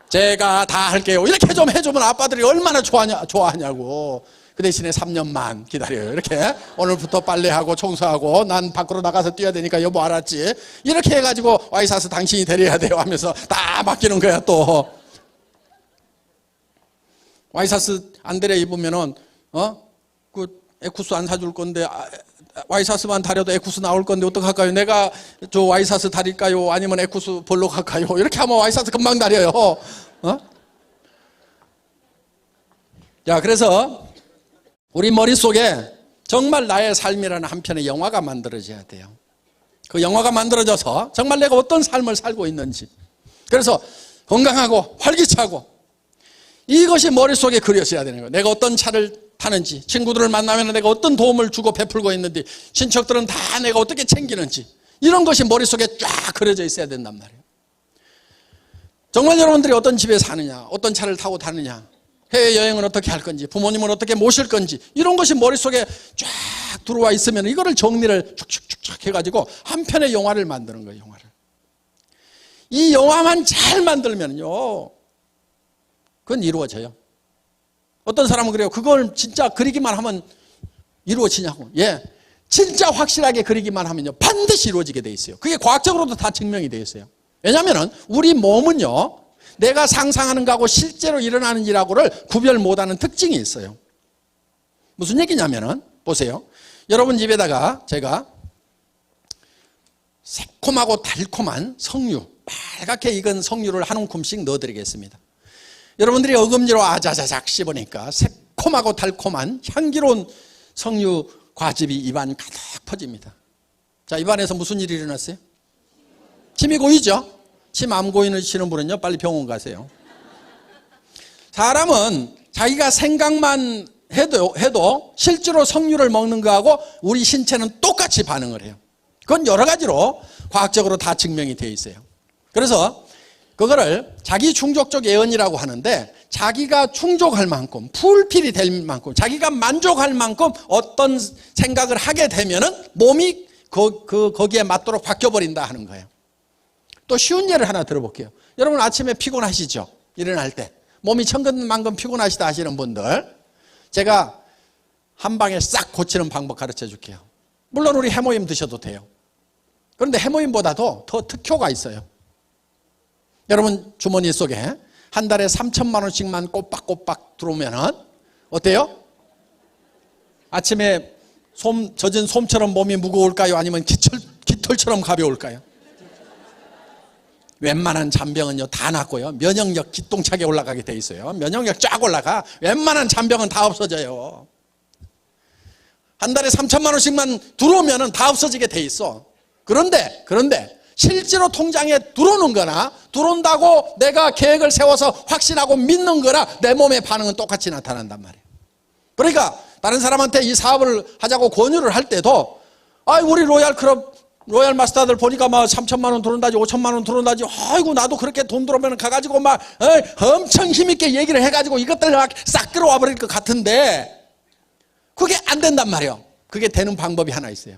S1: 제가 다 할게요. 이렇게 좀 해주면 아빠들이 얼마나 좋아하냐고. 그 대신에 3년만 기다려요. 이렇게 오늘부터 빨래하고 청소하고 난 밖으로 나가서 뛰어야 되니까 여보 알았지? 이렇게 해가지고 와이사스 당신이 데려야 돼요 하면서 다 맡기는 거야. 또 와이사스 안 데려 입으면은
S2: 에쿠스 안 사줄 건데 와이사스만 다려도 에쿠스 나올 건데 어떡할까요? 내가 저 와이사스 다릴까요? 아니면 에쿠스 볼로 갈까요? 이렇게 하면 와이사스 금방 다려요. 자, 그래서 우리 머릿속에 정말 나의 삶이라는 한 편의 영화가 만들어져야 돼요. 그 영화가 만들어져서 정말 내가 어떤 삶을 살고 있는지, 그래서 건강하고 활기차고 이것이 머릿속에 그려져야 되는 거예요. 내가 어떤 차를 타는지, 친구들을 만나면 내가 어떤 도움을 주고 베풀고 있는지, 친척들은 다 내가 어떻게 챙기는지, 이런 것이 머릿속에 쫙 그려져 있어야 된단 말이에요. 정말 여러분들이 어떤 집에 사느냐, 어떤 차를 타고 다느냐, 해외여행은 어떻게 할 건지, 부모님은 어떻게 모실 건지, 이런 것이 머릿속에 쫙 들어와 있으면 이거를 정리를 쭉쭉쭉 해가지고 한 편의 영화를 만드는 거예요. 영화를. 이 영화만 잘 만들면요, 그건 이루어져요. 어떤 사람은 그래요. 그걸 진짜 그리기만 하면 이루어지냐고. 예, 진짜 확실하게 그리기만 하면요, 반드시 이루어지게 돼 있어요. 그게 과학적으로도 다 증명이 되어 있어요. 왜냐하면 우리 몸은요, 내가 상상하는 거하고 실제로 일어나는 일하고를 구별 못하는 특징이 있어요. 무슨 얘기냐면은, 보세요. 여러분 집에다가 제가 새콤하고 달콤한 석류, 빨갛게 익은 석류를 한 움큼씩 넣어드리겠습니다. 여러분들이 어금니로 아자자작 씹으니까 새콤하고 달콤한 향기로운 석류 과즙이 입안 가득 퍼집니다. 자, 입안에서 무슨 일이 일어났어요? 침이 고이죠? 침 안 고이시는 분은요, 빨리 병원 가세요. 사람은 자기가 생각만 해도 실제로 석류를 먹는 거하고 우리 신체는 똑같이 반응을 해요. 그건 여러 가지로 과학적으로 다 증명이 되어 있어요. 그래서 그거를 자기 충족적 예언이라고 하는데, 자기가 충족할 만큼, 풀필이 될 만큼, 자기가 만족할 만큼 어떤 생각을 하게 되면은 몸이 거기에 맞도록 바뀌어버린다 하는 거예요. 또 쉬운 예를 하나 들어볼게요. 여러분 아침에 피곤하시죠? 일어날 때. 몸이 천근만근 피곤하시다 하시는 분들, 제가 한 방에 싹 고치는 방법 가르쳐 줄게요. 물론 우리 해모임 드셔도 돼요. 그런데 해모임보다도 더 특효가 있어요. 여러분 주머니 속에 한 달에 3천만 원씩만 꼬박꼬박 들어오면은 어때요? 아침에 젖은 솜처럼 몸이 무거울까요? 아니면 깃털처럼 가벼울까요? 웬만한 잔병은요 다 낫고요, 면역력 기똥차게 올라가게 돼 있어요. 면역력 쫙 올라가. 웬만한 잔병은 다 없어져요. 한 달에 3천만 원씩만 들어오면은 다 없어지게 돼 있어. 그런데 실제로 통장에 들어오는 거나 들어온다고 내가 계획을 세워서 확신하고 믿는 거나 내 몸의 반응은 똑같이 나타난단 말이에요. 그러니까 다른 사람한테 이 사업을 하자고 권유를 할 때도, 우리 로얄 마스터들 보니까 막 3천만 원 들어온다지, 5천만 원 들어온다지, 아이고 나도 그렇게 돈 들어오면 가가지고 막 엄청 힘있게 얘기를 해가지고 이것들 막 싹 끌어와 버릴 것 같은데, 그게 안 된단 말이에요. 그게 되는 방법이 하나 있어요.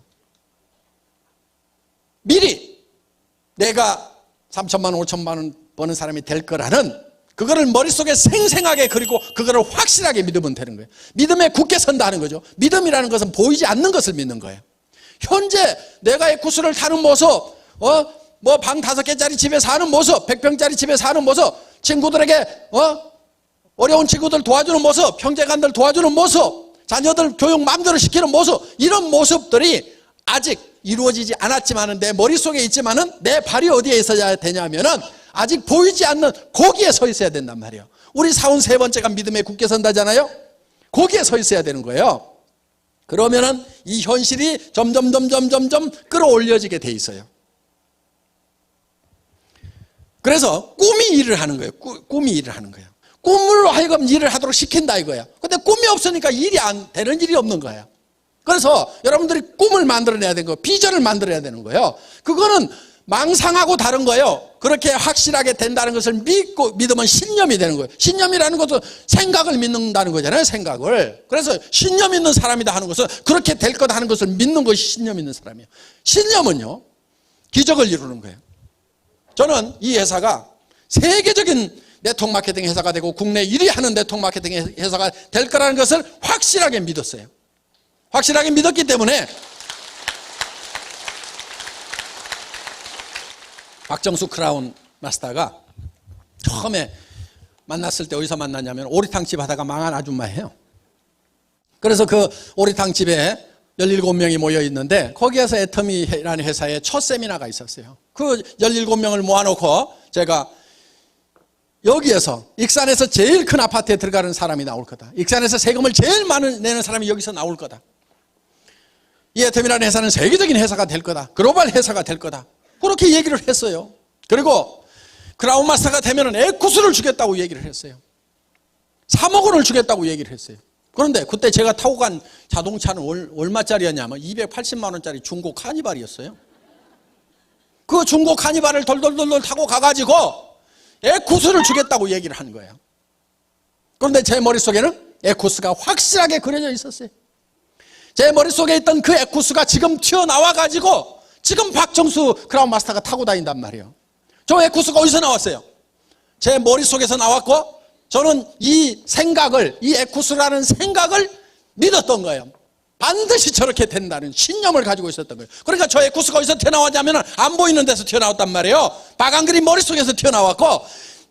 S2: 미리 내가 3천만 원, 5천만 원 버는 사람이 될 거라는 그거를 머릿속에 생생하게 그리고 그거를 확실하게 믿으면 되는 거예요. 믿음에 굳게 선다 하는 거죠. 믿음이라는 것은 보이지 않는 것을 믿는 거예요. 현재 내가 에쿠스를 타는 모습, 뭐 방 5개짜리 집에 사는 모습, 100평짜리 집에 사는 모습, 친구들에게 어려운 친구들 도와주는 모습, 형제간들 도와주는 모습, 자녀들 교육 마음대로 시키는 모습, 이런 모습들이 아직 이루어지지 않았지만은 내 머릿속에 있지만은 내 발이 어디에 있어야 되냐면은 아직 보이지 않는 거기에 서 있어야 된단 말이에요. 우리 사원 세 번째가 믿음에 굳게 선다잖아요. 거기에 서 있어야 되는 거예요. 그러면은 이 현실이 점점 끌어올려지게 돼 있어요. 그래서 꿈이 일을 하는 거예요. 꿈이 일을 하는 거예요. 꿈으로 하여금 일을 하도록 시킨다 이거예요. 근데 꿈이 없으니까 일이 안 되는 일이 없는 거예요. 그래서 여러분들이 꿈을 만들어내야 되는 거예요. 비전을 만들어야 되는 거예요. 그거는 망상하고 다른 거예요. 그렇게 확실하게 된다는 것을 믿으면 신념이 되는 거예요. 신념이라는 것도 생각을 믿는다는 거잖아요. 생각을. 그래서 신념 있는 사람이다 하는 것은 그렇게 될 거다 하는 것을 믿는 것이 신념 있는 사람이에요. 신념은요, 기적을 이루는 거예요. 저는 이 회사가 세계적인 네트워크 마케팅 회사가 되고 국내 1위 하는 네트워크 마케팅 회사가 될 거라는 것을 확실하게 믿었어요. 확실하게 믿었기 때문에 박정수 크라운 마스터가 처음에 만났을 때 어디서 만났냐면 오리탕집 하다가 망한 아줌마예요. 그래서 그 오리탕 집에 17명이 모여 있는데 거기에서 애터미라는 회사에 첫 세미나가 있었어요. 그 17명을 모아놓고 제가 여기에서 익산에서 제일 큰 아파트에 들어가는 사람이 나올 거다. 익산에서 세금을 제일 많이 내는 사람이 여기서 나올 거다. 이 애터미라는 회사는 세계적인 회사가 될 거다. 글로벌 회사가 될 거다. 그렇게 얘기를 했어요. 그리고 크라운 마스터가 되면 에쿠스를 주겠다고 얘기를 했어요. 3억 원을 주겠다고 얘기를 했어요. 그런데 그때 제가 타고 간 자동차는 얼마짜리였냐면 280만 원짜리 중고 카니발이었어요. 그 중고 카니발을 돌돌돌돌 타고 가가지고 에쿠스를 주겠다고 얘기를 하는 거예요. 그런데 제 머릿속에는 에쿠스가 확실하게 그려져 있었어요. 제 머릿속에 있던 그 에쿠스가 지금 튀어나와가지고 지금 박정수 크라운 마스터가 타고 다닌단 말이에요. 저 에쿠스가 어디서 나왔어요? 제 머릿속에서 나왔고 저는 이 생각을, 이 에쿠스라는 생각을 믿었던 거예요. 반드시 저렇게 된다는 신념을 가지고 있었던 거예요. 그러니까 저 에쿠스가 어디서 튀어나왔냐면 안 보이는 데서 튀어나왔단 말이에요. 빨간 그림 머릿속에서 튀어나왔고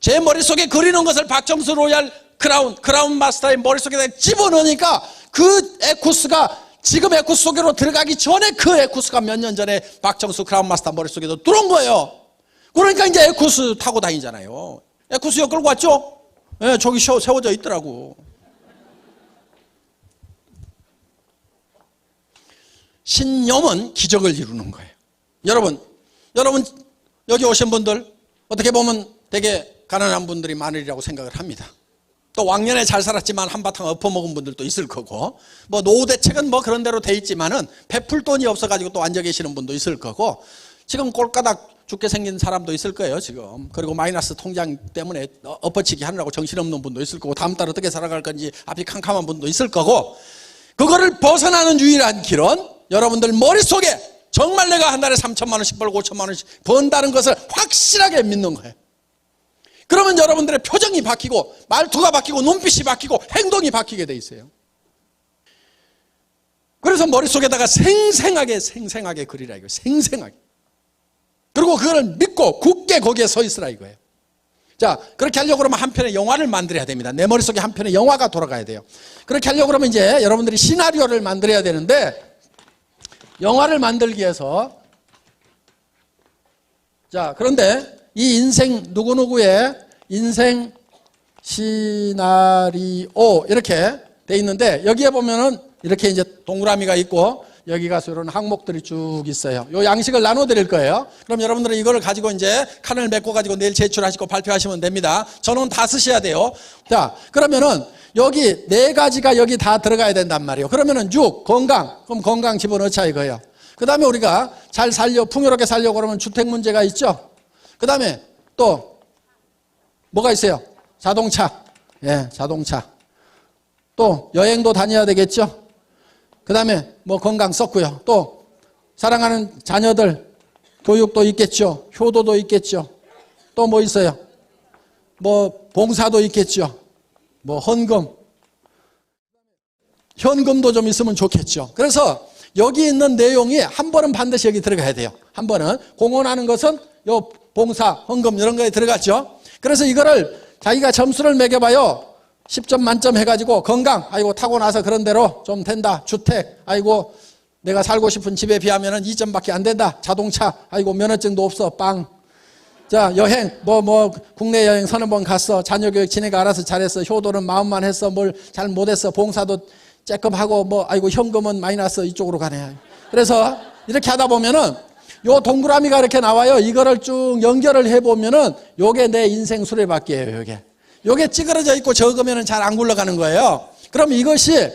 S2: 제 머릿속에 그리는 것을 박정수 로얄 크라운 마스터의 머릿속에다 집어넣으니까 그 에쿠스가 지금 에쿠스 속으로 들어가기 전에 그 에쿠스가 몇 년 전에 박정수 크라운 마스터 머릿속에도 들어온 거예요. 그러니까 이제 에쿠스 타고 다니잖아요. 에쿠스 끌고 왔죠? 네, 저기 세워져 있더라고. 신념은 기적을 이루는 거예요. 여러분 여기 오신 분들 어떻게 보면 되게 가난한 분들이 많으리라고 생각을 합니다. 또 왕년에 잘 살았지만 한바탕 엎어먹은 분들도 있을 거고 뭐 노후 대책은 뭐 그런 대로 돼 있지만은 베풀 돈이 없어가지고 또 앉아 계시는 분도 있을 거고 지금 꼴까닥 죽게 생긴 사람도 있을 거예요 지금. 그리고 마이너스 통장 때문에 엎어치기 하느라고 정신없는 분도 있을 거고 다음 달 어떻게 살아갈 건지 앞이 캄캄한 분도 있을 거고 그거를 벗어나는 유일한 길은 여러분들 머릿속에 정말 내가 한 달에 3천만 원씩 벌고 5천만 원씩 번다는 것을 확실하게 믿는 거예요. 그러면 여러분들의 표정이 바뀌고 말투가 바뀌고 눈빛이 바뀌고 행동이 바뀌게 돼 있어요. 그래서 머릿속에다가 생생하게 그리라 이거예요. 생생하게. 그리고 그거를 믿고 굳게 거기에 서 있으라 이거예요. 자, 그렇게 하려고 그러면 한 편의 영화를 만들어야 됩니다. 내 머릿속에 한 편의 영화가 돌아가야 돼요. 그렇게 하려고 그러면 이제 여러분들이 시나리오를 만들어야 되는데 영화를 만들기 위해서 자, 그런데 이 인생 누구누구의 인생 시나리오 이렇게 돼 있는데 여기에 보면은 이렇게 이제 동그라미가 있고 여기 가서 이런 항목들이 쭉 있어요. 요 양식을 나눠 드릴 거예요. 그럼 여러분들은 이걸 가지고 이제 칸을 메꿔 가지고 내일 제출하시고 발표하시면 됩니다. 전원 다 쓰셔야 돼요. 자, 그러면은 여기 네 가지가 여기 다 들어가야 된단 말이에요. 그러면은 6 건강. 그럼 건강 집어넣자 이거예요. 그다음에 우리가 잘 살려 풍요롭게 살려고 그러면 주택 문제가 있죠. 그다음에 또 뭐가 있어요? 자동차. 예, 자동차. 또 여행도 다녀야 되겠죠. 그다음에 뭐 건강 썼고요. 또 사랑하는 자녀들 교육도 있겠죠. 효도도 있겠죠. 또 뭐 있어요? 뭐 봉사도 있겠죠. 뭐 현금도 좀 있으면 좋겠죠. 그래서 여기 있는 내용이 한 번은 반드시 여기 들어가야 돼요. 한 번은 공헌하는 것은 요 봉사, 헌금 이런 거에 들어갔죠. 그래서 이거를 자기가 점수를 매겨봐요. 10점 만점 해가지고 건강, 아이고 타고 나서 그런 대로 좀 된다. 주택, 아이고 내가 살고 싶은 집에 비하면은 2점밖에 안 된다. 자동차, 아이고 면허증도 없어. 빵. 자, 여행, 뭐 국내 여행 서너 번 갔어. 자녀 교육 지네가 알아서 잘했어. 효도는 마음만 했어. 뭘 잘 못했어. 봉사도 쬐끔하고 뭐 아이고 현금은 마이너스 이쪽으로 가네. 그래서 이렇게 하다 보면은 요 동그라미가 이렇게 나와요. 이거를 쭉 연결을 해보면은 요게 내 인생 수레바퀴예요. 요게 찌그러져 있고 적으면은 잘 안 굴러가는 거예요. 그럼 이것이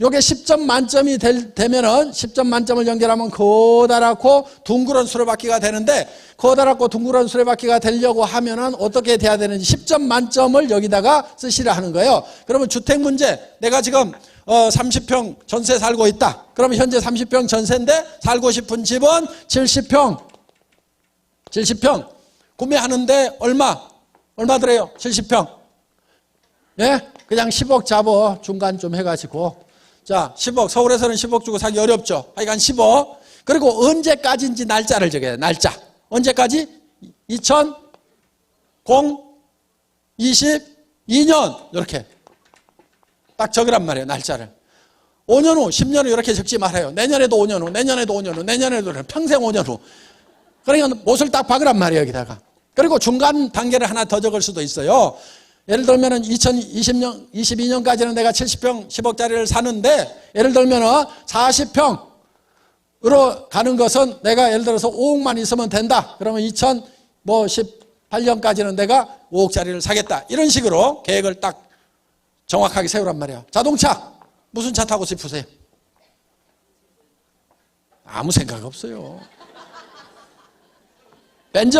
S2: 요게 10점 만점이 되면은 10점 만점을 연결하면 커다랗고 둥그런 수레바퀴가 되는데 커다랗고 둥그런 수레바퀴가 되려고 하면은 어떻게 돼야 되는지 10점 만점을 여기다가 쓰시라 하는 거예요. 그러면 주택 문제 내가 지금 30평 전세 살고 있다. 그러면 현재 30평 전세인데 살고 싶은 집은 70평 구매하는데 얼마 들어요? 70평. 예? 그냥 10억 잡어 중간 좀 해가지고 자 10억 서울에서는 10억 주고 사기 어렵죠. 하여간 10억. 그리고 언제까지인지 날짜를 적어야 돼. 날짜 언제까지? 2022년 이렇게 딱 적으란 말이에요. 날짜를 5년 후, 10년 후 이렇게 적지 말아요. 내년에도 5년 후, 내년에도 5년 후, 내년에도 평생 5년 후. 그러니까 못을 딱 박으란 말이에요, 여기다가. 그리고 중간 단계를 하나 더 적을 수도 있어요. 예를 들면 2020년, 22년까지는 내가 70평 10억짜리를 사는데, 예를 들면 40평으로 가는 것은 내가 예를 들어서 5억만 있으면 된다. 그러면 2018년까지는 내가 5억짜리를 사겠다. 이런 식으로 계획을 딱 정확하게 세우란 말이에요. 자동차, 무슨 차 타고 싶으세요? 아무 생각 없어요. 벤츠.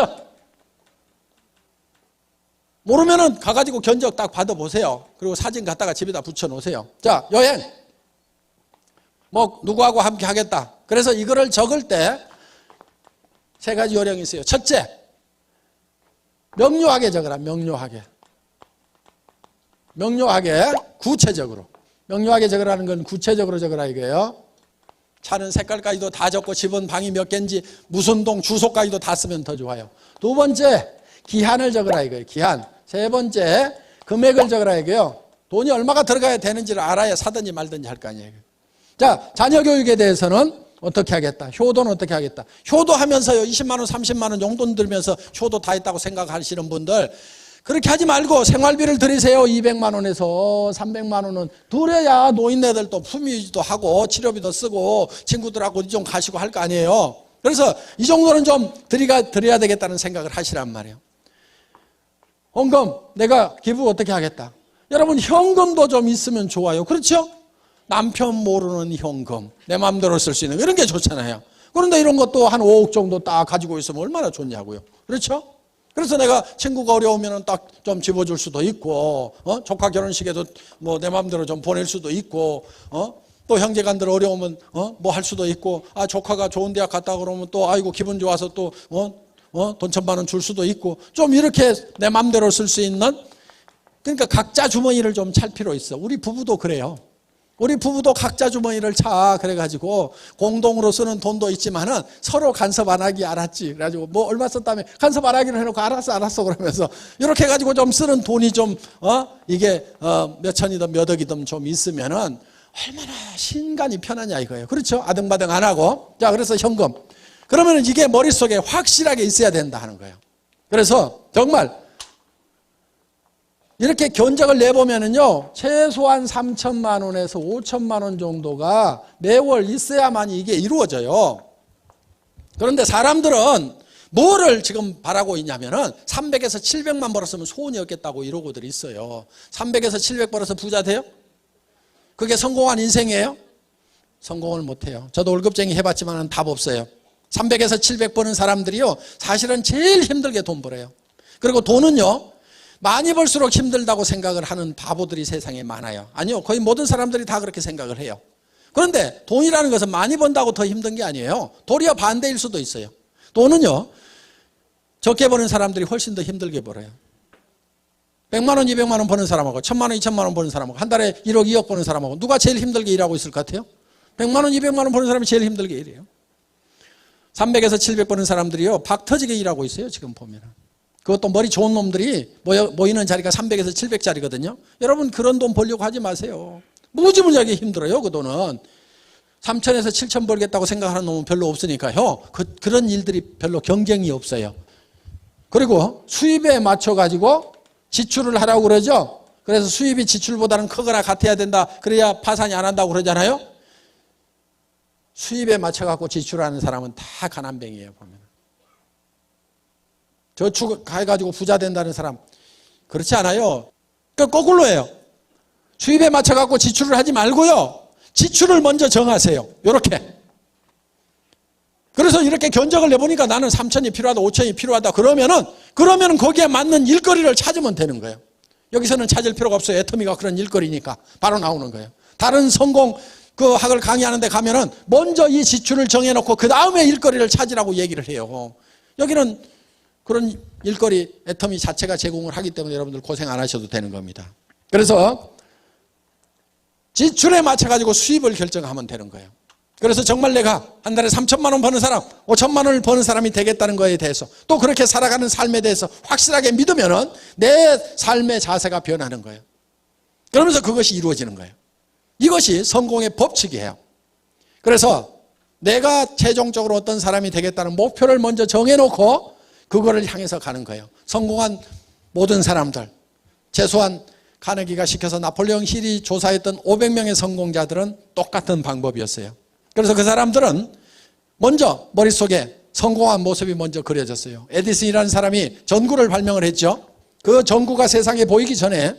S2: 모르면은 가가지고 견적 딱 받아보세요. 그리고 사진 갖다가 집에다 붙여놓으세요. 자, 여행. 뭐 누구하고 함께 하겠다. 그래서 이거를 적을 때 세 가지 요령이 있어요. 첫째, 명료하게 적으라. 명료하게, 구체적으로. 명료하게 적으라는 건 구체적으로 적으라 이거예요. 차는 색깔까지도 다 적고 집은 방이 몇 개인지 무슨 동 주소까지도 다 쓰면 더 좋아요. 두 번째, 기한을 적으라 이거예요. 기한. 세 번째, 금액을 적으라 이거예요. 돈이 얼마가 들어가야 되는지를 알아야 사든지 말든지 할 거 아니에요. 자, 자녀 교육에 대해서는 어떻게 하겠다. 효도는 어떻게 하겠다. 효도하면서요, 20만 원, 30만 원 용돈 들면서 효도 다 했다고 생각하시는 분들, 그렇게 하지 말고 생활비를 들이세요. 200만 원에서 300만 원은 들여야 노인네들 또 품위도 하고 치료비도 쓰고 친구들하고 좀 가시고 할 거 아니에요. 그래서 이 정도는 좀 드려야 되겠다는 생각을 하시란 말이에요. 헌금, 내가 기부 어떻게 하겠다. 여러분, 현금도 좀 있으면 좋아요. 그렇죠? 남편 모르는 현금, 내 마음대로 쓸 수 있는 이런 게 좋잖아요. 그런데 이런 것도 한 5억 정도 딱 가지고 있으면 얼마나 좋냐고요. 그렇죠? 그래서 내가 친구가 어려우면 딱 좀 집어줄 수도 있고, 조카 결혼식에도 뭐 내 마음대로 좀 보낼 수도 있고, 또 형제간들 어려우면 뭐 할 수도 있고, 아 조카가 좋은 대학 갔다 그러면 또 아이고 기분 좋아서 또 돈 1,000만 원 줄 수도 있고, 좀 이렇게 내 마음대로 쓸 수 있는, 그러니까 각자 주머니를 좀 찰 필요 있어. 우리 부부도 그래요. 우리 부부도 각자 주머니를 차. 그래가지고 공동으로 쓰는 돈도 있지만은 서로 간섭 안 하기 알았지. 그래가지고 뭐 얼마 썼다며 간섭 안 하기로 해놓고 알았어 그러면서 이렇게 해가지고 좀 쓰는 돈이 좀 이게 몇 천이든 몇 억이든 좀 있으면은 얼마나 신간이 편하냐 이거예요. 그렇죠? 아등바등 안 하고. 자, 그래서 현금. 그러면은 이게 머릿속에 확실하게 있어야 된다 하는 거예요. 그래서 정말 이렇게 견적을 내보면은요, 최소한 3천만 원에서 5천만 원 정도가 매월 있어야만이 이게 이루어져요. 그런데 사람들은 뭐를 지금 바라고 있냐면은 300에서 700만 벌었으면 소원이 없겠다고 이러고들 있어요. 300에서 700 벌어서 부자 돼요? 그게 성공한 인생이에요? 성공을 못해요. 저도 월급쟁이 해봤지만 답 없어요. 300에서 700 버는 사람들이요, 사실은 제일 힘들게 돈 벌어요. 그리고 돈은요, 많이 벌수록 힘들다고 생각을 하는 바보들이 세상에 많아요. 아니요, 거의 모든 사람들이 다 그렇게 생각을 해요. 그런데 돈이라는 것은 많이 번다고 더 힘든 게 아니에요. 도리어 반대일 수도 있어요. 돈은요, 적게 버는 사람들이 훨씬 더 힘들게 벌어요. 100만 원, 200만 원 버는 사람하고 1000만 원, 2000만 원 버는 사람하고 한 달에 1억, 2억 버는 사람하고 누가 제일 힘들게 일하고 있을 것 같아요? 100만 원, 200만 원 버는 사람이 제일 힘들게 일해요. 300에서 700 버는 사람들이요, 박 터지게 일하고 있어요. 지금 보면. 그것도 머리 좋은 놈들이 모이는 자리가 300에서 700짜리거든요. 여러분, 그런 돈 벌려고 하지 마세요. 무지무지하게 힘들어요. 그 돈은 3천에서 7천 벌겠다고 생각하는 놈은 별로 없으니까요. 그런 일들이 별로 경쟁이 없어요. 그리고 수입에 맞춰가지고 지출을 하라고 그러죠. 그래서 수입이 지출보다는 크거나 같아야 된다. 그래야 파산이 안 한다고 그러잖아요. 수입에 맞춰갖고 지출하는 사람은 다 가난뱅이에요. 보면 저축해가지고 부자 된다는 사람 그렇지 않아요. 그러니까 거꾸로 해요. 수입에 맞춰갖고 지출을 하지 말고요, 지출을 먼저 정하세요. 이렇게. 그래서 이렇게 견적을 내보니까 나는 3천이 필요하다, 5천이 필요하다. 그러면은 거기에 맞는 일거리를 찾으면 되는 거예요. 여기서는 찾을 필요가 없어요. 애터미가 그런 일거리니까 바로 나오는 거예요. 다른 성공 그 학을 강의하는데 가면은 먼저 이 지출을 정해놓고 그 다음에 일거리를 찾으라고 얘기를 해요. 여기는 그런 일거리 애터미 자체가 제공을 하기 때문에 여러분들 고생 안 하셔도 되는 겁니다. 그래서 지출에 맞춰가지고 수입을 결정하면 되는 거예요. 그래서 정말 내가 한 달에 3천만 원 버는 사람, 5천만 원을 버는 사람이 되겠다는 거에 대해서, 또 그렇게 살아가는 삶에 대해서 확실하게 믿으면은 내 삶의 자세가 변하는 거예요. 그러면서 그것이 이루어지는 거예요. 이것이 성공의 법칙이에요. 그래서 내가 최종적으로 어떤 사람이 되겠다는 목표를 먼저 정해놓고 그거를 향해서 가는 거예요. 성공한 모든 사람들, 최소한 카네기가 시켜서 나폴레옹 힐이 조사했던 500명의 성공자들은 똑같은 방법이었어요. 그래서 그 사람들은 먼저 머릿속에 성공한 모습이 먼저 그려졌어요. 에디슨이라는 사람이 전구를 발명을 했죠. 그 전구가 세상에 보이기 전에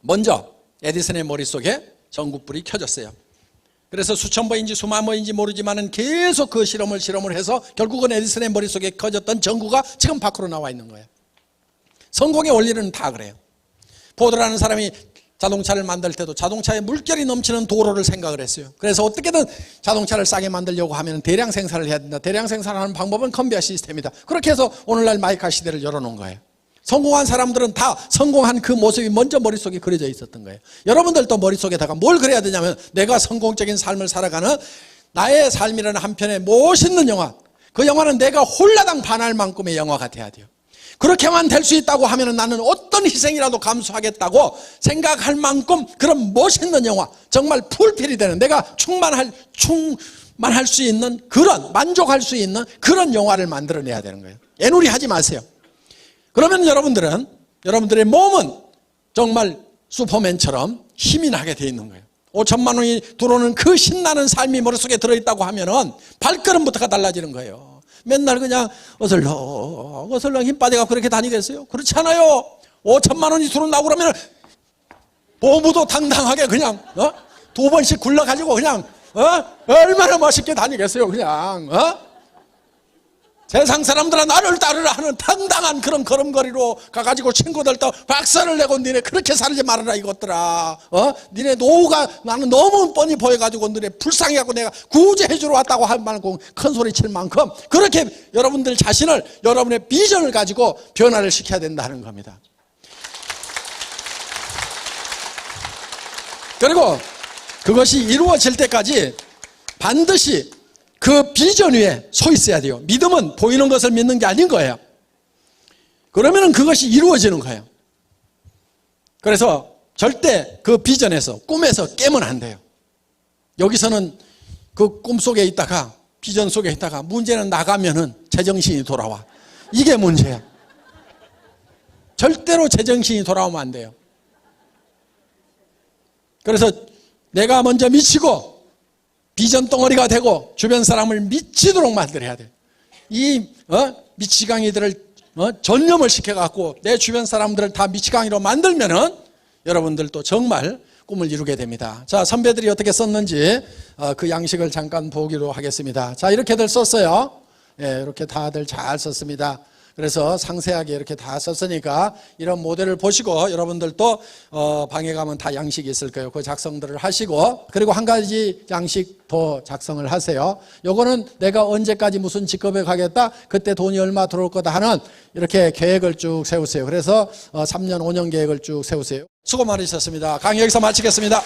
S2: 먼저 에디슨의 머릿속에 전구불이 켜졌어요. 그래서 수천 번인지 수만 번인지 모르지만은 계속 그 실험을 해서 결국은 에디슨의 머릿속에 켜졌던 전구가 지금 밖으로 나와 있는 거예요. 성공의 원리는 다 그래요. 포드라는 사람이 자동차를 만들 때도 자동차에 물결이 넘치는 도로를 생각을 했어요. 그래서 어떻게든 자동차를 싸게 만들려고 하면 대량 생산을 해야 된다. 대량 생산하는 방법은 컨베이어 시스템이다. 그렇게 해서 오늘날 마이카 시대를 열어놓은 거예요. 성공한 사람들은 다 성공한 그 모습이 먼저 머릿속에 그려져 있었던 거예요. 여러분들도 머릿속에다가 뭘 그려야 되냐면 내가 성공적인 삶을 살아가는 나의 삶이라는 한편의 멋있는 영화, 그 영화는 내가 홀라당 반할 만큼의 영화가 돼야 돼요. 그렇게만 될 수 있다고 하면 나는 어떤 희생이라도 감수하겠다고 생각할 만큼 그런 멋있는 영화, 정말 풀필이 되는, 내가 충만할 수 있는 그런, 만족할 수 있는 그런 영화를 만들어내야 되는 거예요. 애누리 하지 마세요. 그러면 여러분들의 몸은 정말 슈퍼맨처럼 힘이 나게 돼 있는 거예요. 5천만 원이 들어오는 그 신나는 삶이 머릿속에 들어있다고 하면은 발걸음부터가 달라지는 거예요. 맨날 그냥 어슬렁 힘 빠져가 그렇게 다니겠어요? 그렇지 않아요. 5천만 원이 들어온다고 그러면 보무도 당당하게 그냥 2번씩 굴러가지고 그냥 얼마나 멋있게 다니겠어요. 그냥 세상 사람들은 나를 따르라 하는 당당한 그런 걸음걸이로 가가지고 친구들도 박살을 내고 니네 그렇게 살지 말아라 이것들아. 니네 노후가 나는 너무 뻔히 보여가지고 니네 불쌍해갖고 내가 구제해주러 왔다고 할 만큼 큰 소리 칠 만큼 그렇게 여러분들 자신을, 여러분의 비전을 가지고 변화를 시켜야 된다는 겁니다. 그리고 그것이 이루어질 때까지 반드시 그 비전 위에 서 있어야 돼요. 믿음은 보이는 것을 믿는 게 아닌 거예요. 그러면 그것이 이루어지는 거예요. 그래서 절대 그 비전에서, 꿈에서 깨면 안 돼요. 여기서는 그 꿈 속에 있다가, 비전 속에 있다가 문제는 나가면은 제정신이 돌아와. 이게 문제야. 절대로 제정신이 돌아오면 안 돼요. 그래서 내가 먼저 미치고 비전 덩어리가 되고 주변 사람을 미치도록 만들어야 돼. 이 미치광이들을 전념을 시켜갖고 내 주변 사람들을 다 미치광이로 만들면은 여러분들도 정말 꿈을 이루게 됩니다. 자, 선배들이 어떻게 썼는지 그 양식을 잠깐 보기로 하겠습니다. 자, 이렇게들 썼어요. 예, 이렇게 다들 잘 썼습니다. 그래서 상세하게 이렇게 다 썼으니까 이런 모델을 보시고 여러분들도 방에 가면 다 양식이 있을 거예요. 그 작성들을 하시고, 그리고 한 가지 양식 더 작성을 하세요. 요거는 내가 언제까지 무슨 직업에 가겠다, 그때 돈이 얼마 들어올 거다 하는 이렇게 계획을 쭉 세우세요. 그래서 3년 5년 계획을 쭉 세우세요. 수고 많으셨습니다. 강의 여기서 마치겠습니다.